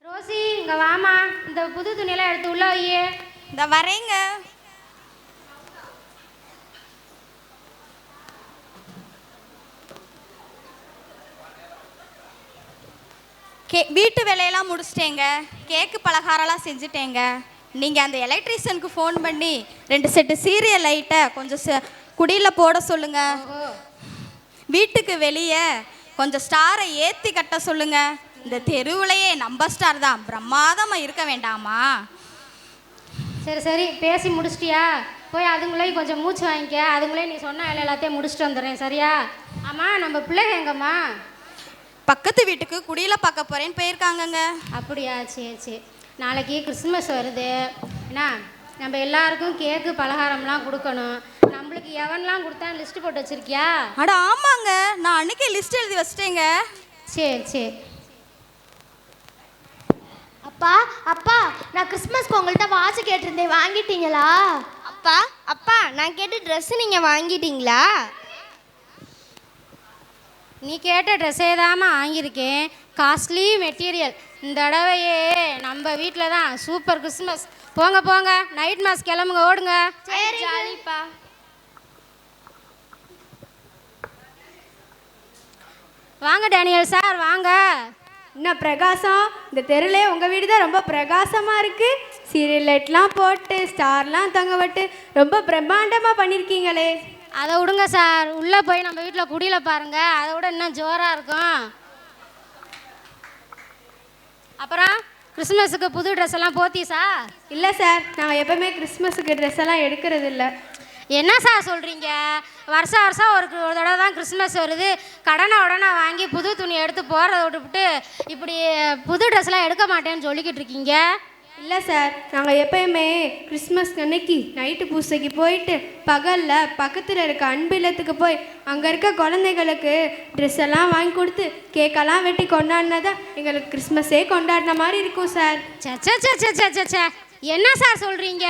Rousey இங்க வாமா, இந்த புது துணியெல்லாம் எடுத்து உள்ள வையே. இந்த வரேங்க. வீட்டு வேலையெல்லாம் முடிச்சிட்டேங்க. கேக்கு பலகாரம்லாம் செஞ்சுட்டேங்க. நீங்கள் அந்த எலக்ட்ரீஷியனுக்கு ஃபோன் பண்ணி 2 செட்டு சீரியல் லைட்டை கொஞ்சம் குடியில் போட சொல்லுங்க. வீட்டுக்கு வெளியே கொஞ்சம் ஸ்டாரை ஏற்றி கட்ட சொல்லுங்க. இந்த தெருவுலையே நம்ம ஸ்டார் தான் பிரம்மாதமாக இருக்க வேண்டாமா? சரி சரி, பேசி முடிச்சிட்டியா? போய் அதுங்களையும் கொஞ்சம் மூச்சு வாங்கிக்க. அதுங்களையும் நீ சொன்ன வேலை எல்லாத்தையும் முடிச்சுட்டு வந்துடுறேன், சரியா? ஆமாம், நம்ம பிள்ளைங்க எங்கம்மா? பக்கத்து வீட்டுக்கு குடியில் பார்க்க போகிறேன்னு போயிருக்காங்கங்க. அப்படியா? சரி சரி. நாளைக்கு கிறிஸ்மஸ் வருது. என்ன, நம்ம எல்லாருக்கும் கேக்கு பலகாரம்லாம் கொடுக்கணும். நம்மளுக்கு எவன்லாம் கொடுத்தா லிஸ்ட்டு போட்டு வச்சுருக்கியா? அட ஆமாங்க, நான் அன்றைக்கே லிஸ்ட் எழுதி வச்சிட்டேங்க. சரி சரி. அப்பா அப்பா, நான் கிறிஸ்மஸ்க்கு உங்கள்கிட்ட வாட்ச் கேட்டிருந்தேன், வாங்கிட்டீங்களா? அப்பா அப்பா, நான் கேட்ட ட்ரெஸ்ஸு நீங்கள் வாங்கிட்டீங்களா? நீ கேட்ட ட்ரெஸ்ஸே தாம்மா வாங்கியிருக்கேன். Costly material. இந்த தடவையே நம்ம வீட்டில் தான் சூப்பர் கிறிஸ்மஸ். போங்க போங்க, நைட் மாஸ் கிளம்புங்க, ஓடுங்க. சரி ஜாலிப்பா. வாங்க டேனியல் சார், வாங்க. என்ன பிரகாசம், இந்த தெருலே உங்கள் வீடு தான் ரொம்ப பிரகாசமாக இருக்குது. சீரியல் லைட்லாம் போட்டு ஸ்டார்லாம் தொங்க விட்டு ரொம்ப பிரம்மாண்டமாக பண்ணியிருக்கீங்களே. அதை விடுங்க சார், உள்ளே போய் நம்ம வீட்டில் குடியில் பாருங்கள், அதை விட இன்னும் ஜோராக இருக்கும். அப்புறம் கிறிஸ்மஸுக்கு புது ட்ரெஸ் எல்லாம் போத்தீஸா? இல்லை சார், நாங்கள் எப்போவுமே கிறிஸ்மஸுக்கு ட்ரெஸ் எல்லாம் எடுக்கிறது இல்லை. என்ன சார் சொல்கிறீங்க? வருஷம் வருஷம் ஒரு தடவை தான் கிறிஸ்மஸ் வருது. உடனே வாங்கி புது துணி எடுத்து போகிறத விட்டுவிட்டு இப்படி புது ட்ரெஸ்லாம் எடுக்க மாட்டேன்னு சொல்லிக்கிட்டு இருக்கீங்க. இல்லை சார், நாங்கள் எப்போயுமே கிறிஸ்மஸ் அன்னைக்கு நைட்டு பூசைக்கு போயிட்டு பகலில் பக்கத்தில் இருக்க அன்பு இல்லத்துக்கு போய் அங்கே இருக்க குழந்தைகளுக்கு ட்ரெஸ் எல்லாம் வாங்கி கொடுத்து கேக்கெல்லாம் வெட்டி கொண்டாடினதான் எங்களுக்கு கிறிஸ்மஸே கொண்டாடின மாதிரி இருக்கும் சார். சே, என்ன சார் சொல்கிறீங்க?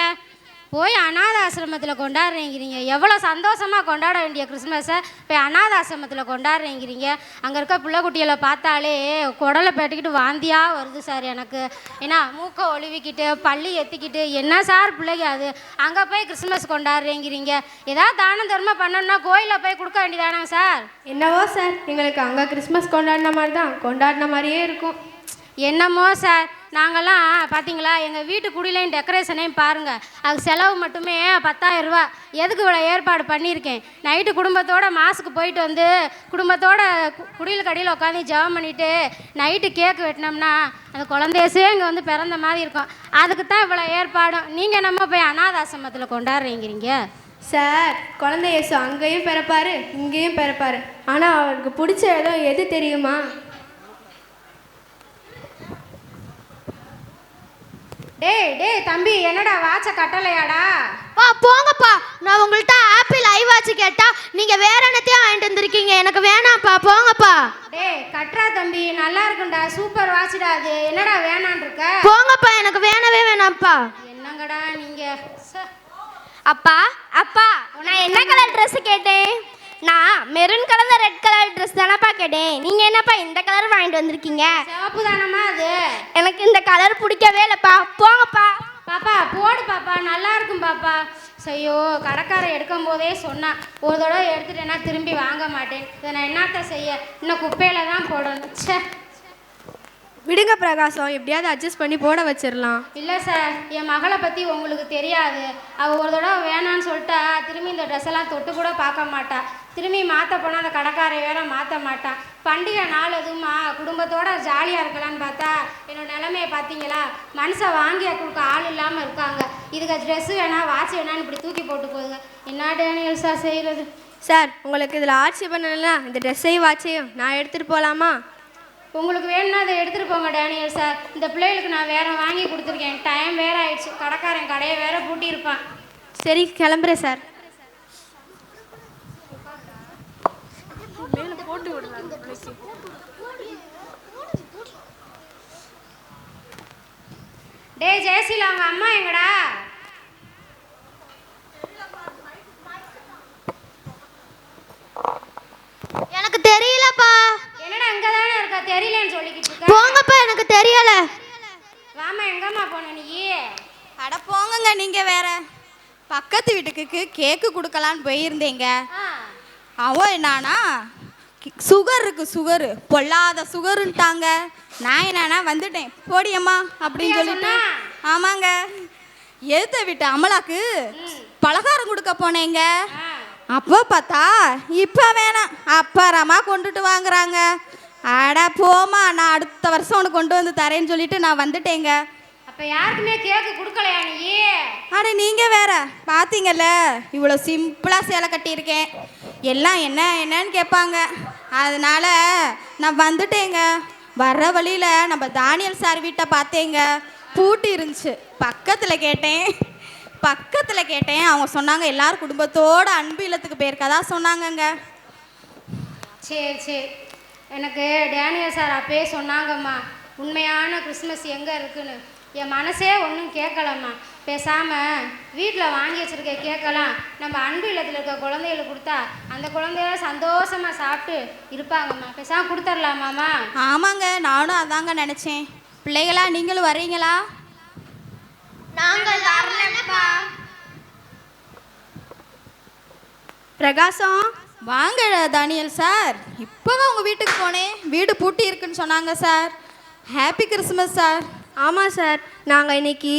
போய் அநாத ஆசிரமத்தில் கொண்டாடுறீங்கிறீங்க. எவ்வளோ சந்தோஷமாக கொண்டாட வேண்டிய கிறிஸ்மஸை போய் அநாத ஆசிரமத்தில் கொண்டாடுறீங்கிறீங்க. அங்கே இருக்க பிள்ளைக்குட்டிகளை பார்த்தாலே குடலை பேட்டிக்கிட்டு வாந்தியாக வருது சார் எனக்கு. ஏன்னா மூக்கை ஒழுவிக்கிட்டு பள்ளி எத்திக்கிட்டு என்ன சார் பிள்ளைங்க அது? அங்கே போய் கிறிஸ்மஸ் கொண்டாடுறீங்கிறீங்க. ஏதாவது தானம் தர்மம் பண்ணணும்னா கோயிலில் போய் கொடுக்க வேண்டியதானே சார்? என்னவோ சார், எங்களுக்கு அங்கே கிறிஸ்மஸ் கொண்டாடின மாதிரி தான் கொண்டாடின மாதிரியே இருக்கும். என்னமோ சார், நாங்கள்லாம் பார்த்தீங்களா எங்கள் வீட்டு குடிலையும் டெக்கரேஷனையும் பாருங்கள், அது செலவு மட்டுமே 10,000 ரூபா. எதுக்கு இவ்வளோ ஏற்பாடு பண்ணியிருக்கேன்? நைட்டு குடும்பத்தோடு மாஸுக்கு போயிட்டு வந்து குடும்பத்தோட குடியில் கடியில் உட்காந்து ஜெபம் பண்ணிவிட்டு நைட்டு கேக்கு வெட்டினோம்னா அந்த குழந்தையசே இங்கே வந்து பிறந்த மாதிரி இருக்கும். அதுக்கு தான் இவ்வளோ ஏற்பாடும். நீங்கள் நம்ம போய் அநாதாசிரமத்தில் கொண்டாடுறீங்கிறீங்க. சார், குழந்தை இயேசு அங்கேயும் பிறப்பாரு இங்கேயும் பிறப்பாரு. ஆனால் அவருக்கு பிடிச்ச இடம் எது தெரியுமா? டேய் தம்பி, என்னடா வாட்சை கட்டலையாடா? போங்கப்பா, நான் உங்கள்கிட்ட ஆப்பிள் ஐ வாட்ச் கேட்டா நீங்கள் வேற என்னத்தையும் வாங்கிட்டு வந்திருக்கீங்க. எனக்கு வேணாம்ப்பா, போங்கப்பா. டேய் கட்டுறா தம்பி, நல்லா இருக்குண்டா, சூப்பர் வாட்ச்டா அது. என்னடா வேணான் இருக்க? போங்கப்பா, எனக்கு வேணவே வேணாம்ப்பா. என்னங்கடா நீங்க? அப்பா அப்பா, நான் என்ன கலர் ட்ரெஸ் கேட்டேன்? நான் maroon colour red colour dress தானப்பா கேட்டேன். நீங்கள் என்னப்பா இந்த கலர் வாங்கிட்டு வந்திருக்கீங்க? சிவப்பு தானம்மா அது? எனக்கு இந்த கலர் பிடிக்கவே இல்லைப்பா, போங்கப்பா. பாப்பா போடு பாப்பா, நல்லா இருக்கும் பாப்பா. ஐயோ, கடைக்காரன் எடுக்கும் போதே சொன்னான், ஒரு தடவை எடுத்துட்டேன்னா திரும்பி வாங்க மாட்டேன். இதை நான் என்னத்த செய்ய? இன்னும் குப்பையில தான் போடணும். சே, விடுங்க பிரகாசம், எப்படியாவது அட்ஜஸ்ட் பண்ணி போட வச்சிடலாம். இல்லை சார், என் மகளை பற்றி உங்களுக்கு தெரியாது. அவள் ஒரு தடவை வேணான்னு சொல்லிட்டா திரும்பி இந்த ட்ரெஸ்ஸெல்லாம் தொட்டு கூட பார்க்க மாட்டா. திரும்பி மாற்ற போனால் அந்த கடைக்காரை வேற மாற்ற மாட்டான். பண்டிகை நாள் எதுவுமா குடும்பத்தோட ஜாலியாக இருக்கலான்னு பார்த்தா என்னோட நிலைமையை பார்த்தீங்களா? மனுஷன் வாங்கி கொடுக்க ஆள் இல்லாமல் இருக்காங்க. இதுக்கு ட்ரெஸ்ஸு வேணாம் வாட்ச் வேணான்னு இப்படி தூக்கி போட்டு போகுங்க. என்ன டேனியல் சார் செய்கிறது? சார், உங்களுக்கு இதில் ஆட்சி பண்ணலாம், இந்த ட்ரெஸ்ஸையும் வாட்சையும் நான் எடுத்துகிட்டு போகலாமா? உங்களுக்கு வேணும்னா அதை எடுத்துகிட்டு போங்க டேனியல் சார். இந்த பிள்ளைகளுக்கு நான் வேற வாங்கி கொடுத்துருக்கேன். டைம் வேற ஆயிடுச்சு, கடைக்காரன் கடையை வேற பூட்டியிருப்பான். சரி, கிளம்புறேன் சார். டேய் ஜெயசீலா, அவங்க அம்மா எங்கடா? எனக்கு தெரியலப்பா. என்னடா இங்கே தானே இருக்கா, தெரியலன்னு சொல்லிக்கிட்டு இருக்க? போங்கப்பா, எனக்கு தெரியல. எங்கம்மா போன நீ? அட போங்கங்க நீங்கள் வேற. பக்கத்து வீட்டுக்கு கேக்கு கொடுக்கலான்னு போயிருந்தேங்க. அவன் என்னன்னா சுகர் இருக்குது, சுகரு பொல்லாத சுகருன்ட்டாங்க. நான் என்னன்னா வந்துட்டேன் போடியம்மா அப்படின்னு சொல்லிட்டு. ஆமாங்க, எழுத்த விட்டு அமலாக்கு பலகாரம் கொடுக்க போனேங்க. அப்போ பார்த்தா இப்போ வேணாம் அப்புறமா கொண்டுட்டு வாங்குறாங்க. அட போமா, நான் அடுத்த வருஷம் உனக்கு கொண்டு வந்து தரேன்னு சொல்லிட்டு நான் வந்துட்டேங்க. அப்ப யாருக்குமே கேக்கு கொடுக்கலையா நீ? அட நீங்கள் வேற பார்த்தீங்கல்ல, இவ்வளோ சிம்பிளாக சேலை கட்டியிருக்கேன். எல்லாம் என்னன்னு கேட்பாங்க. அதனால நான் வந்துட்டேங்க. வர்ற வழியில் நம்ம தானியல் சார் வீட்டை பார்த்தேங்க, பூட்டி இருந்துச்சு. பக்கத்தில் கேட்டேன். அவங்க சொன்னாங்க எல்லாரும் குடும்பத்தோடு அன்பு இல்லத்துக்கு போயிருக்கதா சொன்னாங்கங்க. சரி, எனக்கு டேனியல் சார் அப்பயே சொன்னாங்கம்மா, உண்மையான கிறிஸ்மஸ் எங்கே இருக்குன்னு. என் மனசே ஒன்றும் கேட்கலம்மா. பேசாமல் வீட்டில் வாங்கி வச்சுருக்க கேட்கலாம் நம்ம அன்பு இல்லத்தில் இருக்க குழந்தைகளுக்கு கொடுத்தா அந்த குழந்தைய சந்தோஷமாக சாப்பிட்டு இருப்பாங்கம்மா. பேசாமல் கொடுத்துர்லாமாம்மா? ஆமாங்க, நானும் அதாங்க நினச்சேன். பிள்ளைகளா நீங்களும் வர்றீங்களா? நாங்கள் வரலப்பா. பிரகாசம், வாங்க தானியல் சார். இப்போ தான் உங்கள் வீட்டுக்கு போனேன், வீடு பூட்டி இருக்குன்னு சொன்னாங்க சார். Happy Christmas sir. ஆமாம் சார், நாங்கள் இன்னைக்கு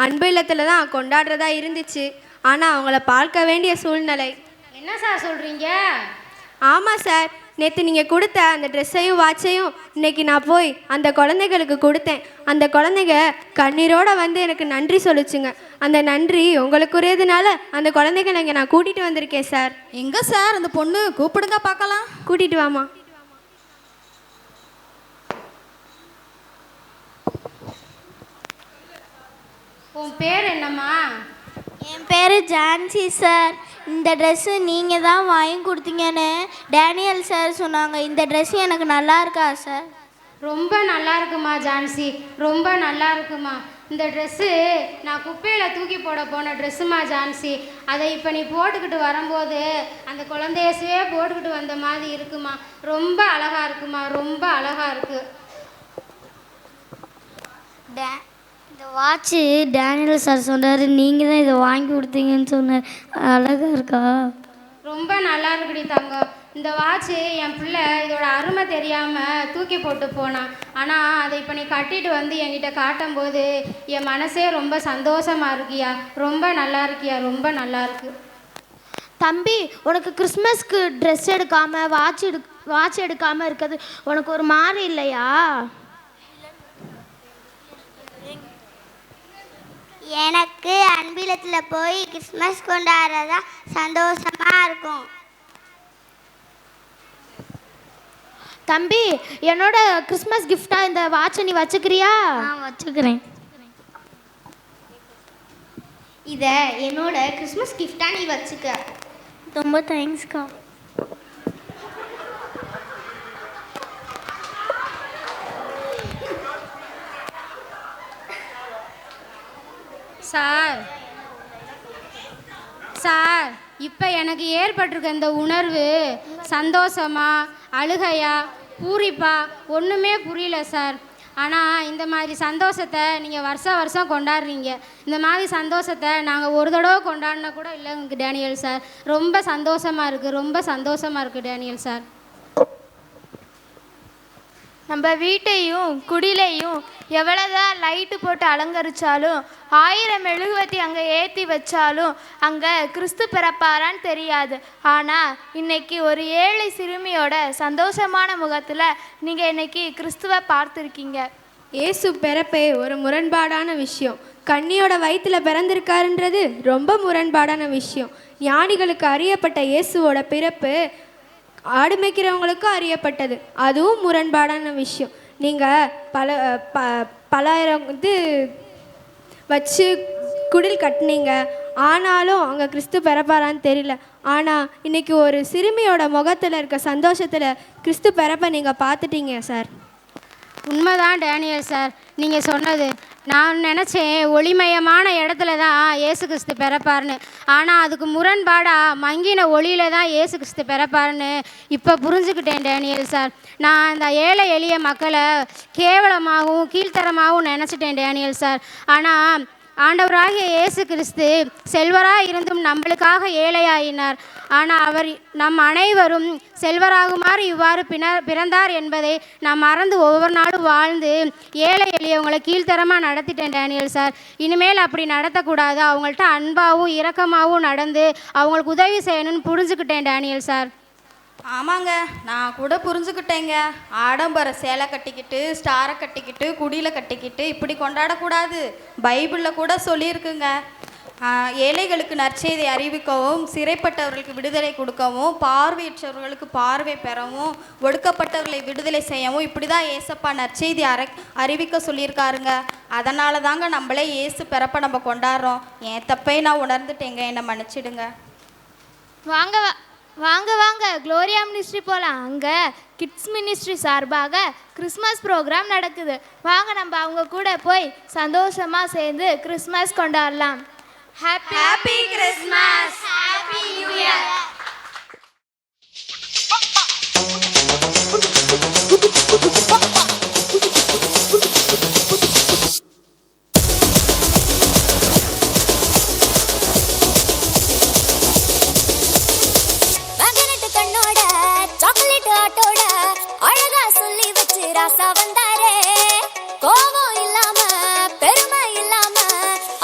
அன்பு இல்லத்தில் தான் கொண்டாடுறதா இருந்துச்சு. ஆனால் அவங்கள பார்க்க வேண்டிய சூழ்நிலை. என்ன சார் சொல்கிறீங்க? ஆமாம் சார், நேற்று நீங்கள் கொடுத்த அந்த ட்ரெஸ்ஸையும் வாட்சையும் இன்னைக்கு நான் போய் அந்த குழந்தைகளுக்கு கொடுத்தேன். அந்த குழந்தைங்க கண்ணீரோடு வந்து எனக்கு நன்றி சொல்லிச்சுங்க. அந்த நன்றி உங்களுக்குரியதுனால அந்த குழந்தைகளை இங்கே நான் கூட்டிகிட்டு வந்திருக்கேன் சார். எங்கே சார் அந்த பொண்ணு? கூப்பிடுங்க பார்க்கலாம். கூட்டிகிட்டு வாமா. உன் பேர் என்னம்மா? என் பேர் ஜான்சி சார். இந்த ட்ரெஸ்ஸு நீங்கள் தான் வாங்கி கொடுத்தீங்கன்னு டேனியல் சார் சொன்னாங்க. இந்த ட்ரெஸ்ஸு எனக்கு நல்லா இருக்கா சார்? ரொம்ப நல்லா இருக்குமா ஜான்சி, ரொம்ப நல்லா இருக்குமா. இந்த ட்ரெஸ்ஸு நான் குப்பையில் தூக்கி போட போன ட்ரெஸ்ஸுமா ஜான்சி. அதை இப்போ நீ போட்டுக்கிட்டு வரும்போது அந்த குழந்தையசுவே போட்டுக்கிட்டு வந்த மாதிரி இருக்குமா. ரொம்ப அழகாக இருக்குமா, ரொம்ப அழகாக இருக்குது. இந்த வாட்சு டேனியல் சார் சொன்னார், நீங்கள் தான் இதை வாங்கி கொடுத்தீங்கன்னு சொன்னார். அழகாக இருக்கா? ரொம்ப நல்லா இருக்குடி தங்கம். இந்த வாட்சு என் பிள்ளை இதோட அருமை தெரியாமல் தூக்கி போட்டு போனான். ஆனால் அதை இப்போ நீ கட்டிட்டு வந்து என்கிட்ட காட்டும்போது என் மனசே ரொம்ப சந்தோஷமாக இருக்கியா. ரொம்ப நல்லா இருக்கியா, ரொம்ப நல்லா இருக்கு. தம்பி, உனக்கு கிறிஸ்மஸ்க்கு ட்ரெஸ் எடுக்காமல் வாட்ச் எடுக்காமல் இருக்கிறது உனக்கு ஒரு மாதிரி இல்லையா? எனக்கு அன்பிலத்தில் போய் கிறிஸ்மஸ் கொண்டாடுறதா சந்தோஷமாக இருக்கும். தம்பி, என்னோட கிறிஸ்மஸ் கிஃப்டாக இந்த வாட்சை நீ வச்சுக்கிறியா? வச்சுக்கிறேன். இதை என்னோட கிறிஸ்மஸ் கிஃப்டாக நீ வச்சுக்க. ரொம்ப தேங்க்ஸ்க்கா. சார் இப்போ எனக்கு ஏற்பட்டிருக்க இந்த உணர்வு சந்தோஷமா, அழுகையா, பூரிப்பா ஒன்றுமே புரியல சார். ஆனால் இந்த மாதிரி சந்தோஷத்தை நீங்கள் வருஷம் கொண்டாடுறீங்க. இந்த மாதிரி சந்தோஷத்தை நாங்கள் ஒரு தடவை கொண்டாடினா கூட இல்லைங்க டேனியல் சார். ரொம்ப சந்தோஷமாக இருக்குது, ரொம்ப சந்தோஷமாக இருக்குது டேனியல் சார். நம்ம வீட்டையும் குடிலையும் எவ்வளோதான் லைட்டு போட்டு அலங்கரித்தாலும் 1000 மெழுகுவத்தி அங்கே ஏற்றி வச்சாலும் அங்கே கிறிஸ்து பிறப்பாரான்னு தெரியாது. ஆனால் இன்னைக்கு ஒரு ஏழை சிறுமியோட சந்தோஷமான முகத்தில் நீங்கள் இன்னைக்கு கிறிஸ்துவை பார்த்துருக்கீங்க. இயேசு பிறப்பே ஒரு முரண்பாடான விஷயம். கன்னியோட வயிற்றில் பிறந்திருக்காருன்றது ரொம்ப முரண்பாடான விஷயம். ஞானிகளுக்கு அறியப்பட்ட இயேசுவோட பிறப்பு ஆடு மேய்க்கிறவங்களுக்கும் அறியப்பட்டது, அதுவும் முரண்பாடான விஷயம். நீங்கள் பலாயிரம் வச்சு குடில் கட்டினீங்க, ஆனாலும் அங்கே கிறிஸ்து பிறப்பாரான்னு தெரியல. ஆனால் இன்னைக்கு ஒரு சிறுமியோட முகத்தில் இருக்க சந்தோஷத்தில் கிறிஸ்து பிறப்பை நீங்கள் பார்த்துட்டீங்க சார். உண்மைதான் டேனியல் சார் நீங்கள் சொன்னது. நான் நினச்சேன் ஒளிமயமான இடத்துல தான் இயேசு கிறிஸ்து பிறப்பார்னு. ஆனால் அதுக்கு முரண்பாடாக மங்கின ஒளியில தான் இயேசு கிறிஸ்து பிறப்பார்னு இப்போ புரிஞ்சுக்கிட்டேன் டேனியல் சார். நான் இந்த ஏழை எளிய மக்களை கேவலமாகவும் கீழ்த்தரமாகவும் நினச்சிட்டேன் டேனியல் சார். ஆனால் ஆண்டவராகிய இயேசு கிறிஸ்து செல்வராக இருந்தும் நம்மளுக்காக ஏழையாயினார். ஆனால் அவர் நம் அனைவரும் செல்வராகுமாறு இவ்வாறு பிறந்தார் என்பதை நான் மறந்து ஒவ்வொரு நாளும் வாழ்ந்து ஏழை எளியவங்களை கீழ்த்தரமாக நடத்திட்டேன் டேனியல் சார். இனிமேல் அப்படி நடத்தக்கூடாது. அவங்கள்ட்ட அன்பாகவும் இரக்கமாகவும் நடந்து அவங்களுக்கு உதவி செய்யணும்னு புரிஞ்சுக்கிட்டேன் டேனியல் சார். ஆமாங்க, நான் கூட புரிஞ்சுக்கிட்டேங்க. ஆடம்பர சேலை கட்டிக்கிட்டு ஸ்டாரை கட்டிக்கிட்டு குடியில் கட்டிக்கிட்டு இப்படி கொண்டாடக்கூடாது. பைபிளில் கூட சொல்லியிருக்குங்க. ஏழைகளுக்கு நற்செய்தி அறிவிக்கவும், சிறைப்பட்டவர்களுக்கு விடுதலை கொடுக்கவும், பார்வையற்றவர்களுக்கு பார்வை பெறவும், ஒடுக்கப்பட்டவர்களை விடுதலை செய்யவும் இப்படி தான் ஏசப்பா நற்செய்தி அறிவிக்க சொல்லியிருக்காருங்க. அதனால தாங்க நம்மளே ஏசு பிறப்பை நம்ம கொண்டாடுறோம். என் தப்பை நான் உணர்ந்துட்டேங்க, என்னை மன்னிச்சிடுங்க. வாங்க வாங்க வாங்க க்ளோரியா மினிஸ்ட்ரி போகலாம். அங்கே கிட்ஸ் மினிஸ்ட்ரி சார்பாக கிறிஸ்மஸ் ப்ரோக்ராம் நடக்குது. வாங்க நம்ம அவங்க கூட போய் சந்தோஷமாக சேர்ந்து கிறிஸ்மஸ் கொண்டாடலாம். Happy Christmas, happy new year. ராசா வந்தாரே, கோபம் இல்லாம பெருமை இல்லாம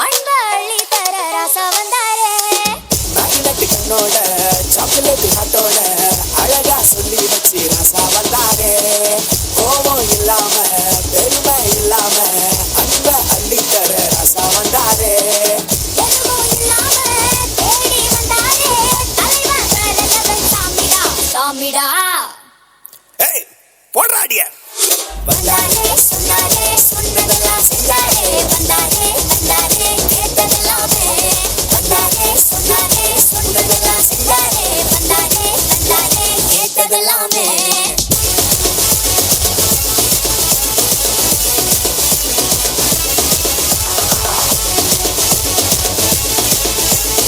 அன்பு அள்ளி தர ராசா வந்தாரே. மேக்னெட் கண்ணோட சாக்லேட் ஹாட்டோட அழகா சொல்லி வச்சு ராசா வந்தாரே, கோபம் இல்லாம பெருமை இல்லாம அன்பு அள்ளி தர ராசா வந்தாரே. எதுவும் இல்லாம தேடி வந்தாரே, தலைவன் கடலவன் சாமிடா சாமிடா. ஏய் போடுறாடியா. வந்தாரே சொன்னாரே சொன்னதெல்லாம் செஞ்சாரே, வந்தாரே வந்தாரே கேட்டதெல்லாமே. வந்தாரே சொன்னாரே சொன்னதெல்லாம் செஞ்சாரே, வந்தாரே வந்தாரே கேட்டதெல்லாமே. சொன்னாரே சொன்னதெல்லாம் செஞ்சாரே, வந்தாரே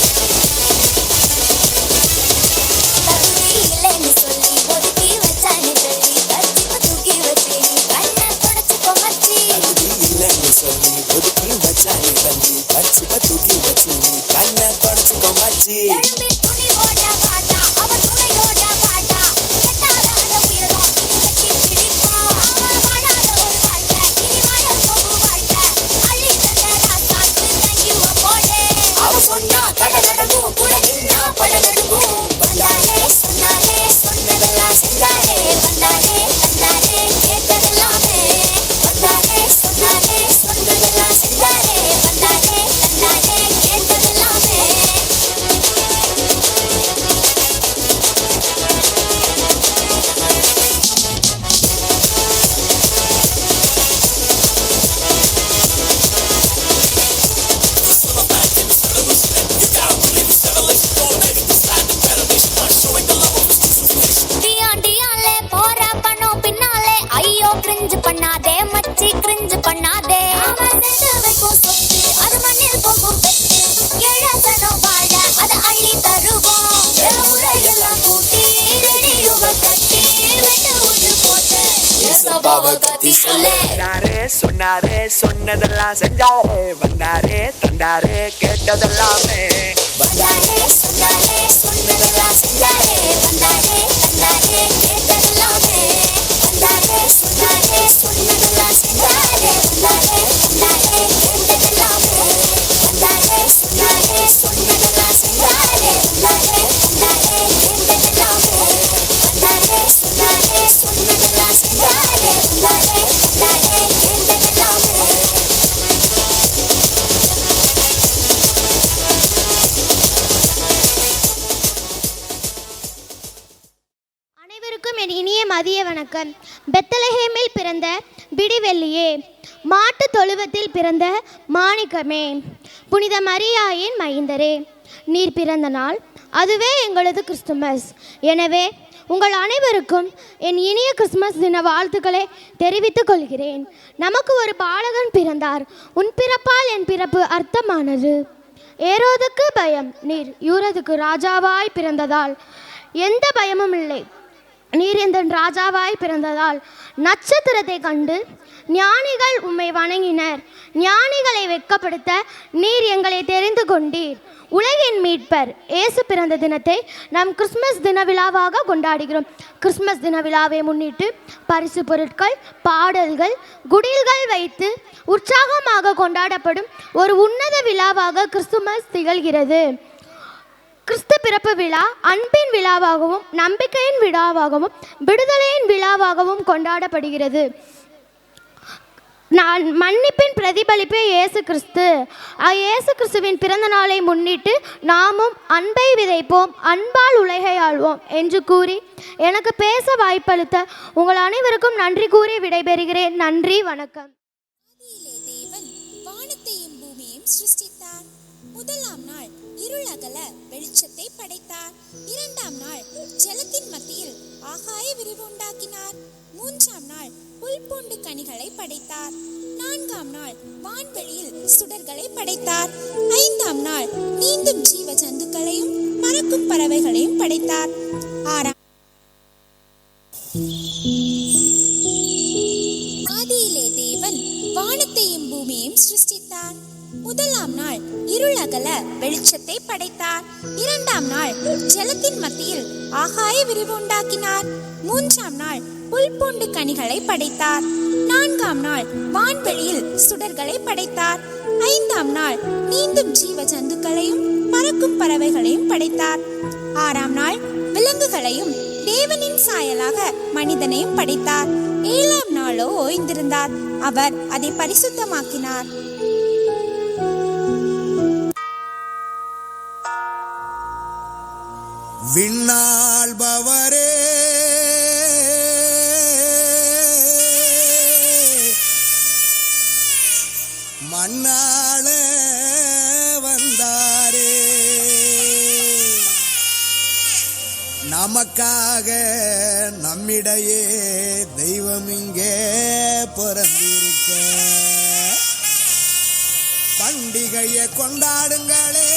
தந்தாரே கேட்டதெல்லாமே. வந்தாரே சொன்னாரே சொன்னதெல்லாம் செஞ்சாரே, வந்தாரே தந்தாரே கேட்டதெல்லாமே. வந்தாரே சொன்னாரே சொன்னதெல்லாம் செஞ்சாரே, வந்தாரே தந்தாரே கேட்டதெல்லாமே. வந்தாரே சொன்னாரே சொன்னதெல்லாம் செஞ்சாரே, வந்தாரே தந்தாரே கேட்டதெல்லாமே. வந்தாரே சொன்னாரே சொன்னதெல்லாம் செஞ்சாரே, வந்தாரே தந்தாரே கேட்டதெல்லாமே. அனைவருக்கும் என் இனிய மதிய வணக்கம். பெத்லஹேமில் பிறந்த விடிவெள்ளியே, மாட்டு தொழுவத்தில் பிறந்த மாணிக்கமே, புனித மரியாயின் மைந்தரே, நீர் பிறந்த நாள் அதுவே எங்களது கிறிஸ்துமஸ். எனவே உங்கள் அனைவருக்கும் என் இனிய கிறிஸ்மஸ் தின வாழ்த்துக்களை தெரிவித்துக் கொள்கிறேன். நமக்கு ஒரு பாலகன் பிறந்தார், உன் பிறப்பால் என் பிறப்பு அர்த்தமானது. ஏரோதுக்கு பயம், நீர் யூரதுக்கு ராஜாவாய் பிறந்ததால் எந்த பயமும் இல்லை. நீர் இந்த ராஜாவாய் பிறந்ததால் நட்சத்திரத்தை கண்டு ஞானிகள் உம்மை வணங்கினர். ஞானிகளை வெட்கப்படுத்த நீர் எங்களை தெரிந்து கொண்டீர். உலகின் மீட்பர் இயேசு பிறந்த தினத்தை நாம் கிறிஸ்மஸ் தின விழாவாக கொண்டாடுகிறோம். கிறிஸ்மஸ் தின விழாவை முன்னிட்டு பரிசு பொருட்கள், பாடல்கள், குடில்கள் வைத்து உற்சாகமாக கொண்டாடப்படும் ஒரு உன்னத விழாவாக கிறிஸ்துமஸ் திகழ்கிறது. கிறிஸ்து பிறப்பு விழா அன்பின் விழாவாகவும் நம்பிக்கையின் விழாவாகவும் விடுதலையின் விழாவாகவும் கொண்டாடப்படுகிறது. நான் மன்னிப்பின் பிரதிபலிப்பே இயேசு கிறிஸ்து. இயேசு கிறிஸ்துவின் பிறந்த நாளை முன்னிட்டு நாமும் அன்பை விதைப்போம், அன்பால் உலகை ஆள்வோம் என்று கூறி எனக்கு பேச வாய்ப்பளித்த உங்கள் அனைவருக்கும் நன்றி கூறி விடைபெறுகிறேன். நன்றி, வணக்கம். தேவன் வானத்தையும் பூமியையும் சிருஷ்டித்தார். முதலாம் நாள் இருளகல வெளிச்சத்தை படைத்தார். இரண்டாம் நாள் ஜலத்தின் மத்தியில் ஆகாய விரிவு உண்டாக்கினார். மூன்றாம் நாள் புல் பூண்டு கனிகளை படைத்தார். நான்காம் நாள் வான்வெளியில் சுடர்களை படைத்தார். ஐந்தாம் நாள் நீந்தும் ஜீவ ஜந்துக்களையும் பறக்கும் பறவைகளையும் படைத்தார். ஆதியிலே தேவன் வானத்தையும் பூமியையும் சிருஷ்டித்தார். முதலாம் நாள் இருளகல வெளிச்சத்தை படைத்தார். இரண்டாம் நாள் ஜலத்தின் மத்தியில் ஆகாய விரிவு உண்டாக்கினார். மூன்றாம் நாள் புல் பூண்டு கனிகளை படைத்தார். நான்காம் நாள் வான்வெளியில் சுடர்களை படைத்தார். ஐந்தாம் நாள் நீந்தும் ஜீவ ஜந்துக்களையும் பறக்கும் பறவைகளையும் படைத்தார். ஆறாம் நாள் விலங்குகளையும் தேவனின் சாயலாக மனிதனையும் படைத்தார். ஏழாம் நாளோ ஓய்ந்திருந்தார். அவர் அதை பரிசுத்தமாக்கினார். விண்ணாள்பவரே மண்ணாள வந்தாரே, நமக்காக நம்மிடையே தெய்வம் இங்கே பிறந்திருக்க பண்டிகையை கொண்டாடுங்களே.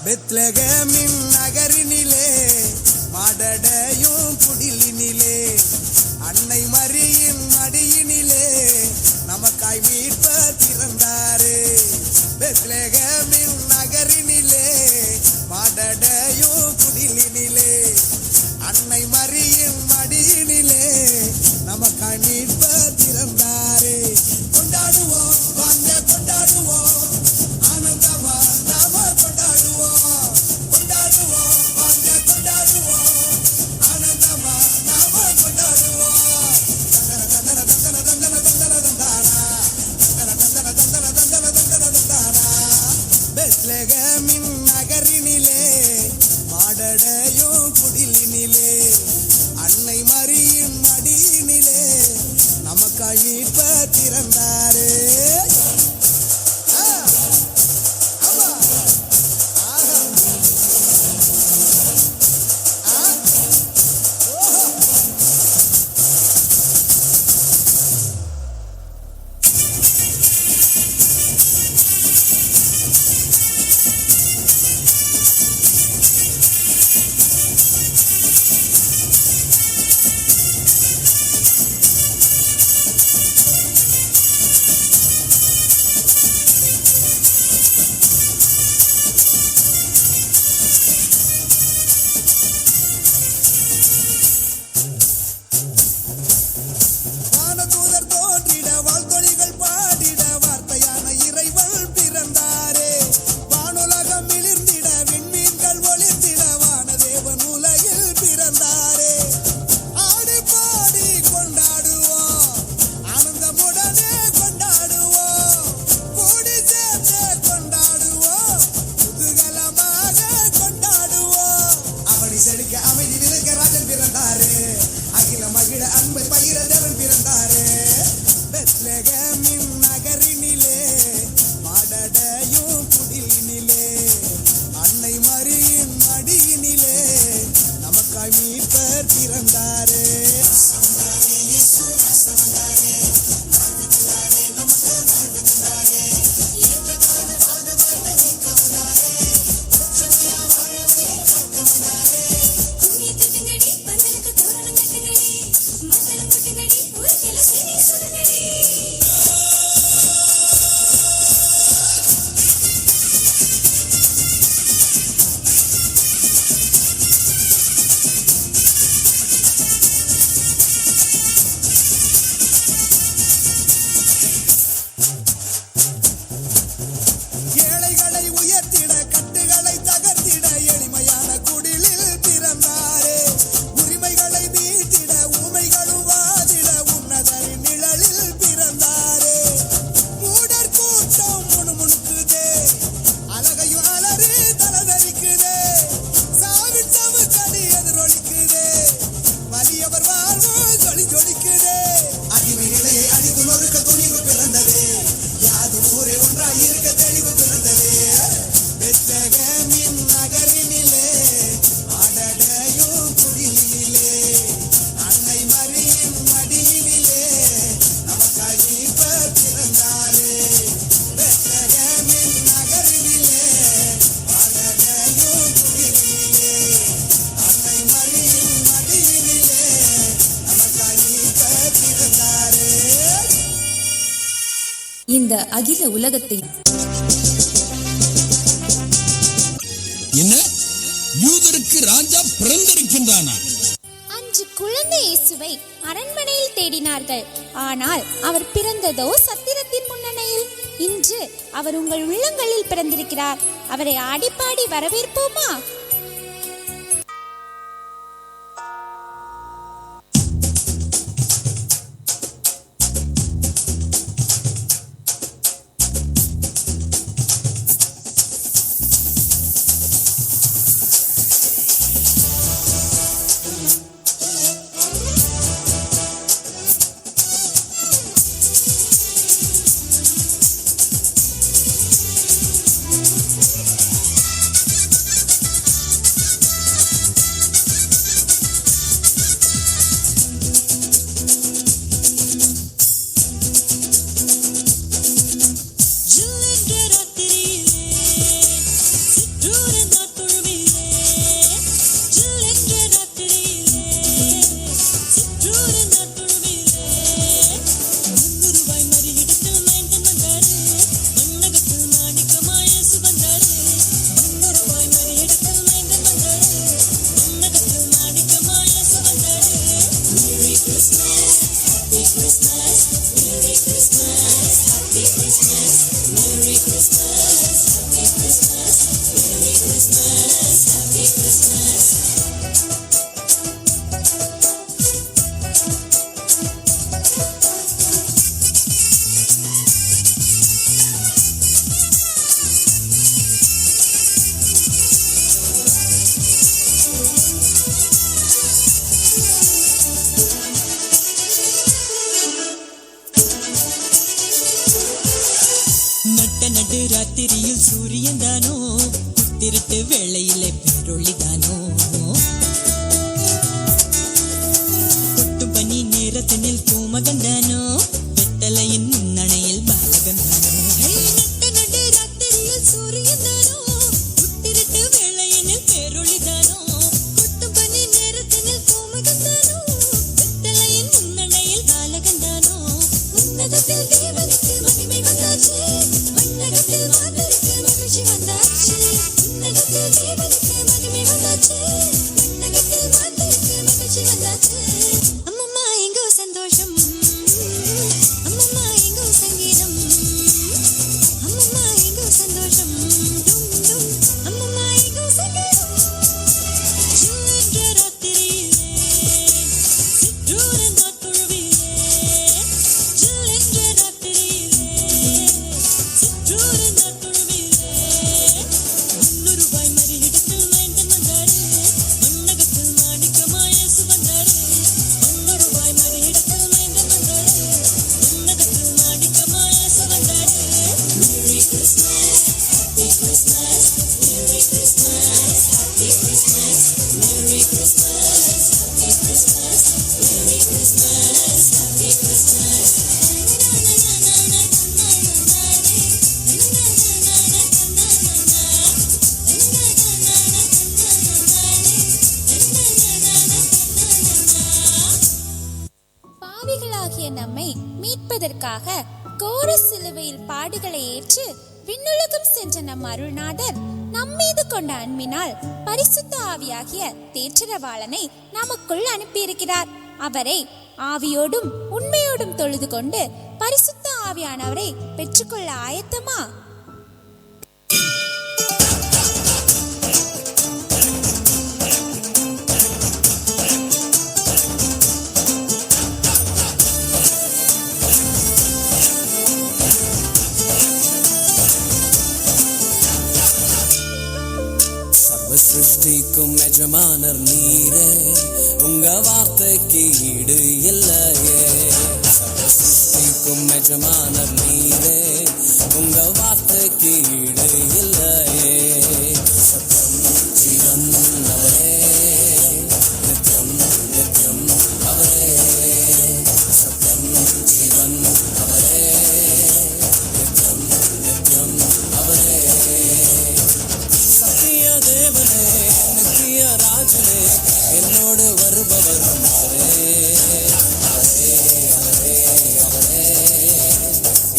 பெத்லகேமின் நகரினிலே மாடடையும் குடிலினிலே அன்னை மரியின் மடியினிலே நமக்காய் மீட்பர் பிறந்தாரே. பெத்லகேமின் நகரினிலே மாடடையும் குடிலினிலே அன்னை மரியின் மடியினிலே நமக்காய் மீட்பர் பிறந்தாரே. கொண்டாடுவோம், வாங்க கொண்டாடுவோம், ஆனந்தமா நாம கொண்டாடுவோம். கொண்டாடுவோம், வாங்க கொண்டாடுவோம், ஆனந்தமா நாம கொண்டாடுவோம். தந்தன தந்தன தந்தன தந்தன தந்தன தந்தானா, தந்தன தந்தன தந்தன தந்தன தந்தன தந்தானா. பெத்லகேமின் நகரினிலே மாடடையும் குடிலினிலே அன்னை மரியின் மடியினிலே நமக்காய் மீட்பர் பிறந்தாரே. இந்த அகில உலகத்தை என்ன யூதருக்கு ராஜா பிறந்திருக்கின்றானா? அன்று குழந்தை இயேசுவை அரண்மனையில் தேடினார்கள். ஆனால் அவர் பிறந்ததோ சத்திரத்தின் முன்னணியில். இன்று அவர் உங்கள் உள்ளங்களில் பிறந்திருக்கிறார். அவரை ஆடிப்பாடி வரவேற்போமா? ராத்திரியில் சூரியன் தானோ, புத்திருட்டு வேளையிலே பேரொளி தானோ, கொட்டும் பனி நேரத்தினில் பூமகன் தானோ, வெத்தலையின் முன்னணையில் பாலகன் தானோ. ராத்திரியில் சூரியன் தானோ, புத்திருட்டு வேளையினில் பேரொளி தானோ, கொட்டும் பனி நேரத்தினில் பூமகன் தானோ, வெத்தலையின் முன்னணையில் பாலகன் தானோ. உன்னதத்தில் தேவனுக்கு மகிமை வந்தாச்சு, மன்னகத்தில் மாதருக்கு மகிழ்ச்சி வந்தாச்சு. உன்னதத்தில் தேவனுக்கு மகிமை வந்தாச்சு, நம்மை மீட்பதற்காக கோர சிலுவையில் பாடுகளை ஏற்று விண்ணுலகம் சென்ற நம் அருள்நாதர் நம்மீது கொண்ட அன்பினால் பரிசுத்த ஆவியாகிய தேற்றரவாளனை நமக்குள் அனுப்பியிருக்கிறார். அவரை ஆவியோடும் உண்மையோடும் தொழுது கொண்டு பரிசுத்த ஆவியானவரை பெற்றுக்கொள்ள ஆயத்தமா? சிருஷ்டிக்கும் எஜமானர் நீரே, உங்க வார்த்தைக்கு ஈடு இல்லையே. சிருஷ்டிக்கும் எஜமானர் நீரே, உங்க வார்த்தைக்கு ஈடு இல்லையே. சத்தம் ஜீவன் அவரே, நித்தியம் நித்தியம் அவரே. சத்தம் ஜீவன் அவரே, நித்தியம் நித்தியம் அவரே. சத்திய தேவனே, நித்திய ராஜனே, என்னோடு வருபவரும் அவரே. அவரே அவரே அவரே,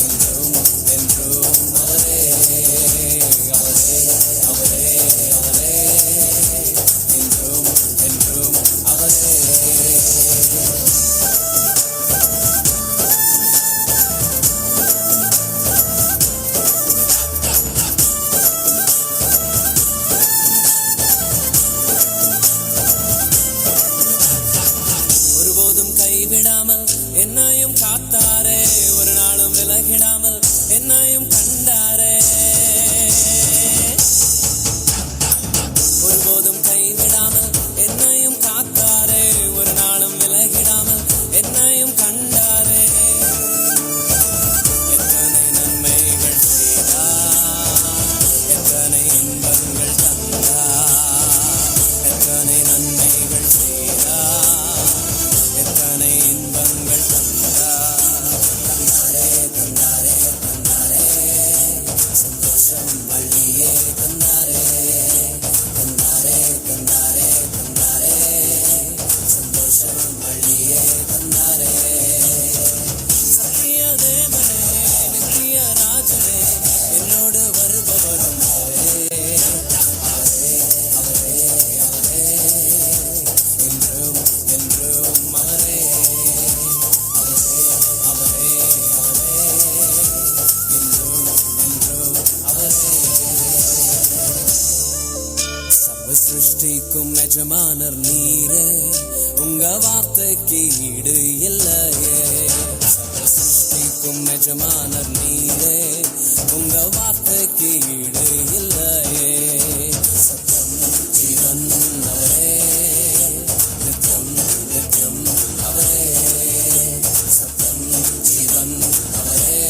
என்றும் என்றும் அவரே. அவரே அவரே அவரே, என்றும் என்றும் அவரே. ஒருபோதும் கைவிடாமல் என்னையும் காத்தாரே, ஒரு நாளும் விலகிடாமல் என்னையும் கண்டாரே. ஒருபோதும் கைவிடாமல் என்னையும் காத்தாரே, ஒரு நாளும் விலகிடாமல் என்னையும் கண்டாரே. எத்தனை நன்மைகள் செய்தார், எத்தனை இன்பங்கள் தந்தார். எத்தனை நன்மைகள் செய்தார், எத்தனை இன்பங்கள் தந்தார். தந்தாரே தந்தாரே தந்தாரே, சந்தோஷம் வள்ளியே தந்தாரே. தந்தாரே தந்தாரே தந்தாரே, சந்தோஷம் வள்ளியே தந்தாரே. சத்திய தேவனே, நித்திய ராஜனே, என்னோடு வருபவரும் அவரே. அவரே அவரே அவரே, என்றும் என்றும் அவரே. அவரே அவரே அவரே, என்றும் என்றும் அவரே. சர்வ சிருஷ்டிக்கும் எஜமானர் நீரே, உங்க வார்த்தைக்கு ஈடு இல்லையே. சர்வ சிருஷ்டிக்கும் எஜமானர் நீரே, உங்க வார்த்தைக்கு ஈடு இல்லையே. சத்தம் ஜீவன் அவரே, நித்தியம் நித்தியம் அவரே. சத்தம் ஜீவன் அவரே,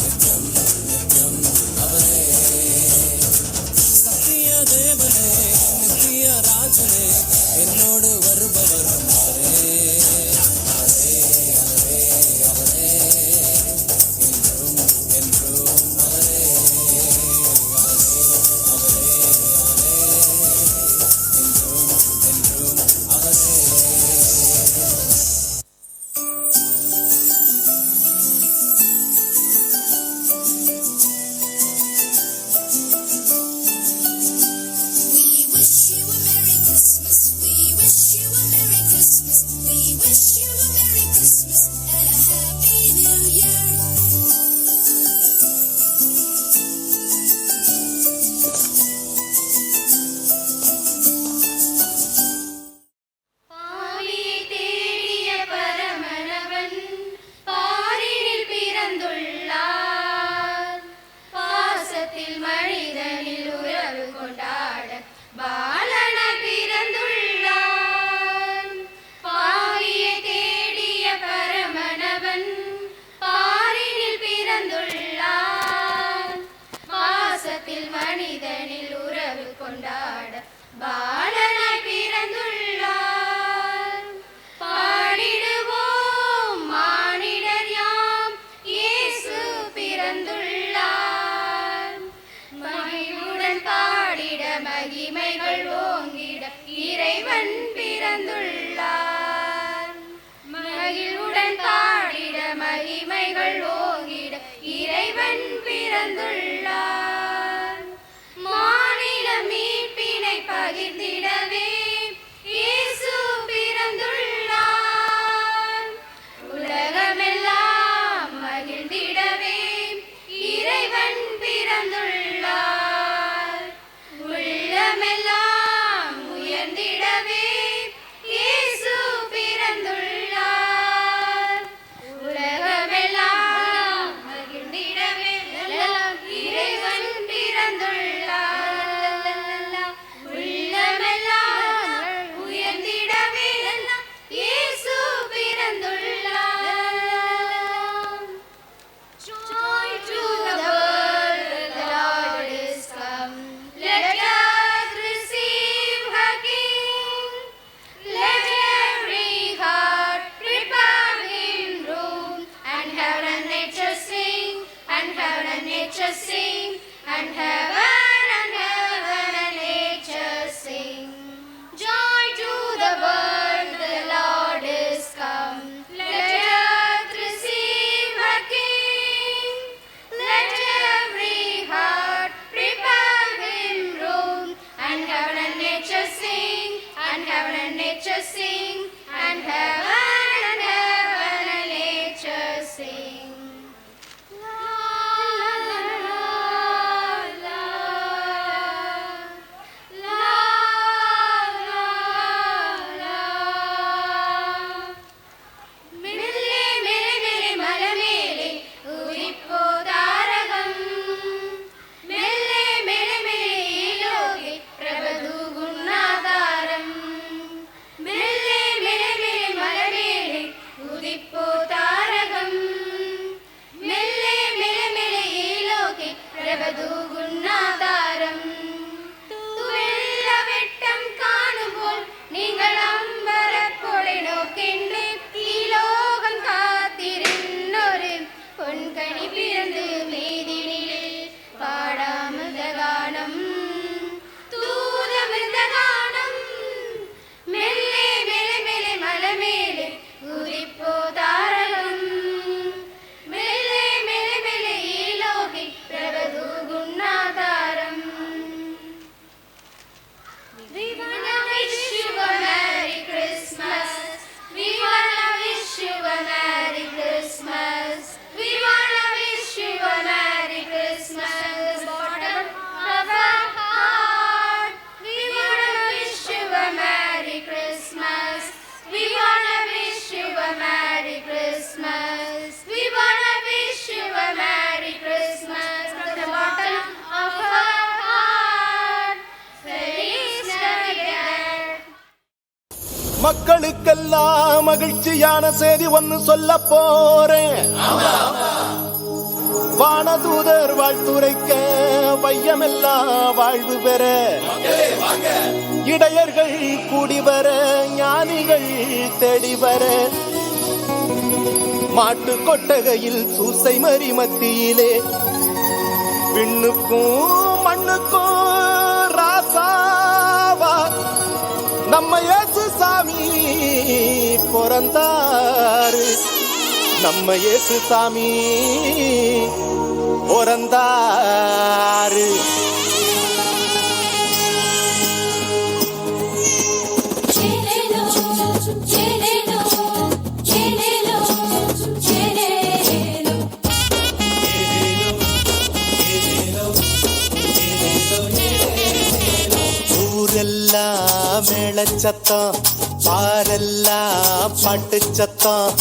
நித்தியம் நித்தியம் அவரே. சத்திய தேவனே, நித்திய ராஜனே, என்னோடு வருபவரும் அவரே. அவரே அவரே அவரே, என்றும் என்றும் அவரே. பிறந்துள்ளார். மாநில மீட்பினை பகிர்ந்திடவே இயேசு பிறந்துள்ளார். உலகமெல்லாம் மகிழ்ந்திடவே இறைவன் பிறந்துள்ளார். உள்ளமெல்லாம் உயர்ந்திடவே இயேசு பிறந்துள்ளார். உலகமெல்லாம் மகிழ்ந்திடவே இறைவன் பிறந்துள்ளார். உள்ளமெல்லாம் உயர்ந்திடவே இயேசு பிறந்துள்ளார். Joy to the world, the Lord is come. Let earth receive her King. Let every heart prepare him room. And heaven and nature sing, and heaven and nature sing, and heaven and nature sing. Joy to the world, the Lord is come. Let earth receive her King. Let every heart prepare him room. And heaven and nature sing, and heaven and nature sing, and heaven and nature sing. La la la la la la la. மெல்லே மெல்லே மெல்லே மலமேலே உதிப்போ தாரகம். மெல்லே மெல்லே மெல்லே ஈலோகே பிரபதுகுணாதாரம். மெல்லே மெல்லே மெல்லே மலமேலே உதிப்போ தாரகம். மெல்லே மெல்லே மெல்லே ஈலோகே பிரபதுகுணாதாரம். துவெள்ள வெட்டம் காணும்போல் நீங்கள் அம்பரப்பொடை நோக்கென்று ஈலோகம் காத்திருந்தொரு பொன்கனி பிறந்து மேதினிலே பாடாமிருத கானம். தூதமிருத கானம். மெல்லே மெல்லே மெல்லே மலமேலே உதிப்போ தாரகம். மெல்லே மெல்லே மெல்லே ஈலோகி பிரபதுகுணாதாரம். We wanna wish you a Merry Christmas. We wanna wish you a Merry Christmas. We wanna wish you a Merry Christmas. Bottom of our heart. We wanna wish you a Merry Christmas. We wanna wish you a Merry Christmas. We wanna wish you a Merry Christmas from the bottom of our heart. Feliz Navidad. மக்களுக்கெல்லாம் மகிழ்ச்சியான செய்தி ஒன்னு சொல்ல போறேன். வானதூதர் வாழ்த்துரைக்க வையமெல்லாம் வாழ்வு பெற இடையர்கள் கூடி வர ஞானிகள் தேடி வர மாட்டு கொட்டகையில் சூசை மறி மத்தியிலே விண்ணுக்கும் மண்ணுக்கும் ராசாவா நம்ம இயேசு சாமி பிறந்தாரு. நம்ம இயேசு சாமி பிறந்தாரு. ஊரெல்லாம் மேளச்சத்தம், பாரெல்லாம் பாட்டு சத்தம்.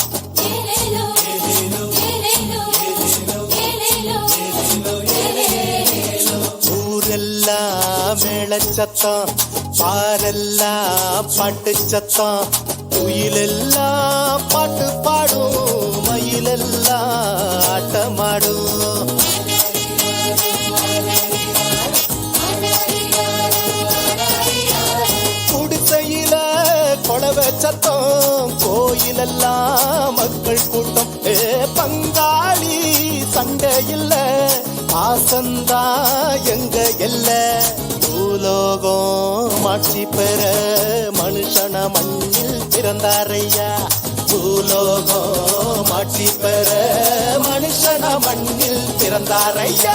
ஊரெல்லாம் மேளச்சத்தம், பாரெல்லாம் பாட்டு சத்தம். குயிலெல்லாம் பாட்டு பாடும், மயிலெல்லாம் ஆட்டமாடும். குடிசையில கொலவ சத்தம், கோயிலெல்லாம் மக்கள் கூட்டம். பங்காளி சண்டை இல்ல, பாசந்தா எங்க எல்ல. பூலோகம் ஆட்சி பெற மனுஷன மண்ணில் பிறந்தாரையா. பூலோகம் ஆட்சி பெற மனுஷன மண்ணில் பிறந்தாரையா.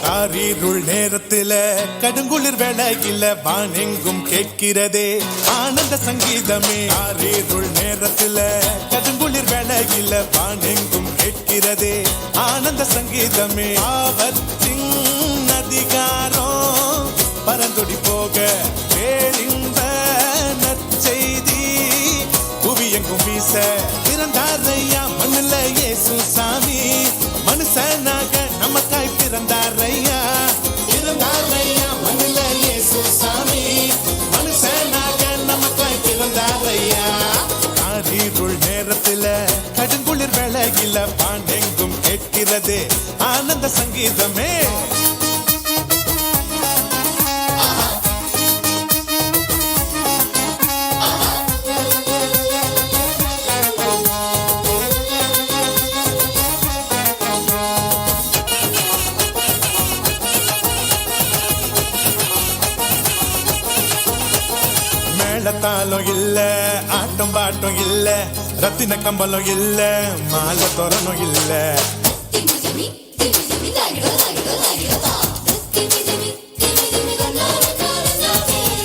காரிருள் நேரத்தில கடுங்குளிர் வேளையில வானெங்கும் கேட்கிறதே ஆனந்த சங்கீதமே. காரிருள் நேரத்தில கடுங்குளிர் வேளையில வானெங்கும் கேட்கிறதே ஆனந்த சங்கீதமே. ஆபத்தின் அதிகாரம் பரந்தொடி போக பேரின்ப நற்செய்தி புவி எங்கும் வீச பிறந்தாரையா மண்ணுல இயேசு சாமி. மனுஷனாக நமக்காய் பிறந்தாரையா பிறந்தாரையா மண்ணுல இயேசு சாமி. மனுஷனாக நமக்காய் பிறந்தாரையா. காரிருள் நேரத்தில கடுங்குளிர் வேளையில பாண்டெங்கும் கேட்கிறது ஆனந்த சங்கீதமே. மேளத்தாளம் இல்ல, ஆட்டம் பாட்டம் இல்ல, ரத்தின கம்பளம் இல்ல, மாலை தோரணம் இல்ல.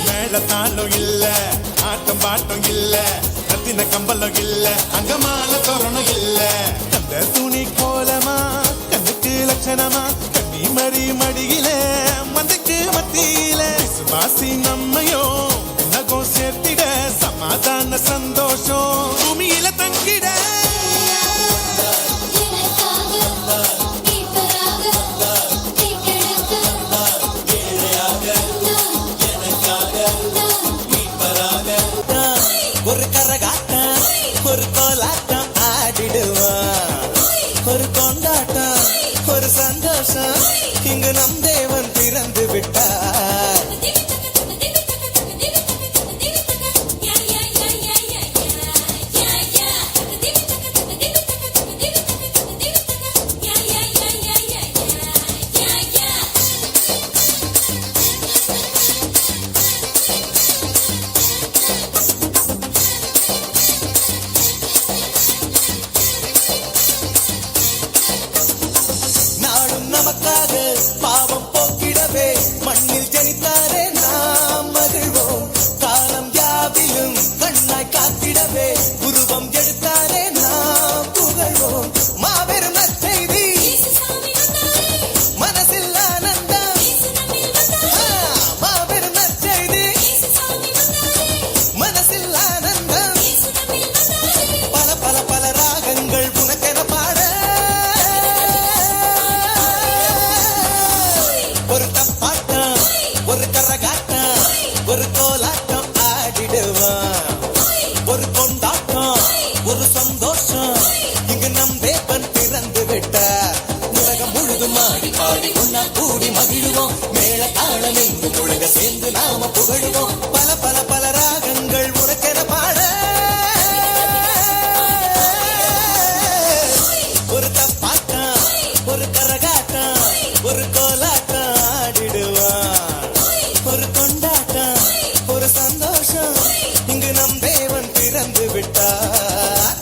மேளத்தாளம் இல்ல, ஆட்டம் பாட்டம் இல்ல, ரத்தின கம்பளம் இல்ல, அங்க மாலை தோரணம் இல்ல. அந்த துணி கோலமா கண்ணுக்கு லட்சணமா கண்ணி மறி மடியில மந்தைக்கு மத்தியில விசுவாசி நம்மையோ நகம் சேர்த்திட சமாதான சந்தோஷம் பூமியில தங்கிட. ஒரு கரகாட்டம் ஒரு கோலாட்டம் ஆடிடுவான். ஒரு கொண்டாட்டம் ஒரு சந்தோஷம் இங்கு நம் தேவன் பிறந்து விட்டார். நாளும் நமக்காக பாவம் போக்கிடவே மண்ணில் ஜனித்தாரே நாம் மகிழ்வோம். காலம் யாவிலும் கண்ணாய் காத்திடவே உருவம் எடுத்தாரே நாம் புகழ்வோம். மாபெரும் நற்செய்தி மனசில் ஆனந்தம். மாபெரும் நற்செய்தி மனசில் ஆனந்தம். பல பல பல ராகங்கள் உனக்கென பாட ஒரு தப்பாட்டம் ஒரு கரகாட்டம் ஒரு கோலாட்டம் ஆடிடுவான். ஒரு கொண்டாட்டம் ஒரு சந்தோஷம் இங்கு நம் தேவன் பிறந்து விட்டார். உலகம் முழுதும் ஆடி பாடி உண்ணா கூடி மகிழுவோம். மேள தாளம் எங்கு முழுக சேர்ந்து நாம புகழுவோம். பல பல பல ராகங்கள் உனக்கென பாட ஒரு தப்பாட்டம் ஒரு கரகாட்டம் ஒரு கோலாட்டம் ஆடிடுவான். ஒரு கொண்டாட்டம் ஒரு சந்தோஷம் இங்கு நம் தேவன் பிறந்து விட்டார்.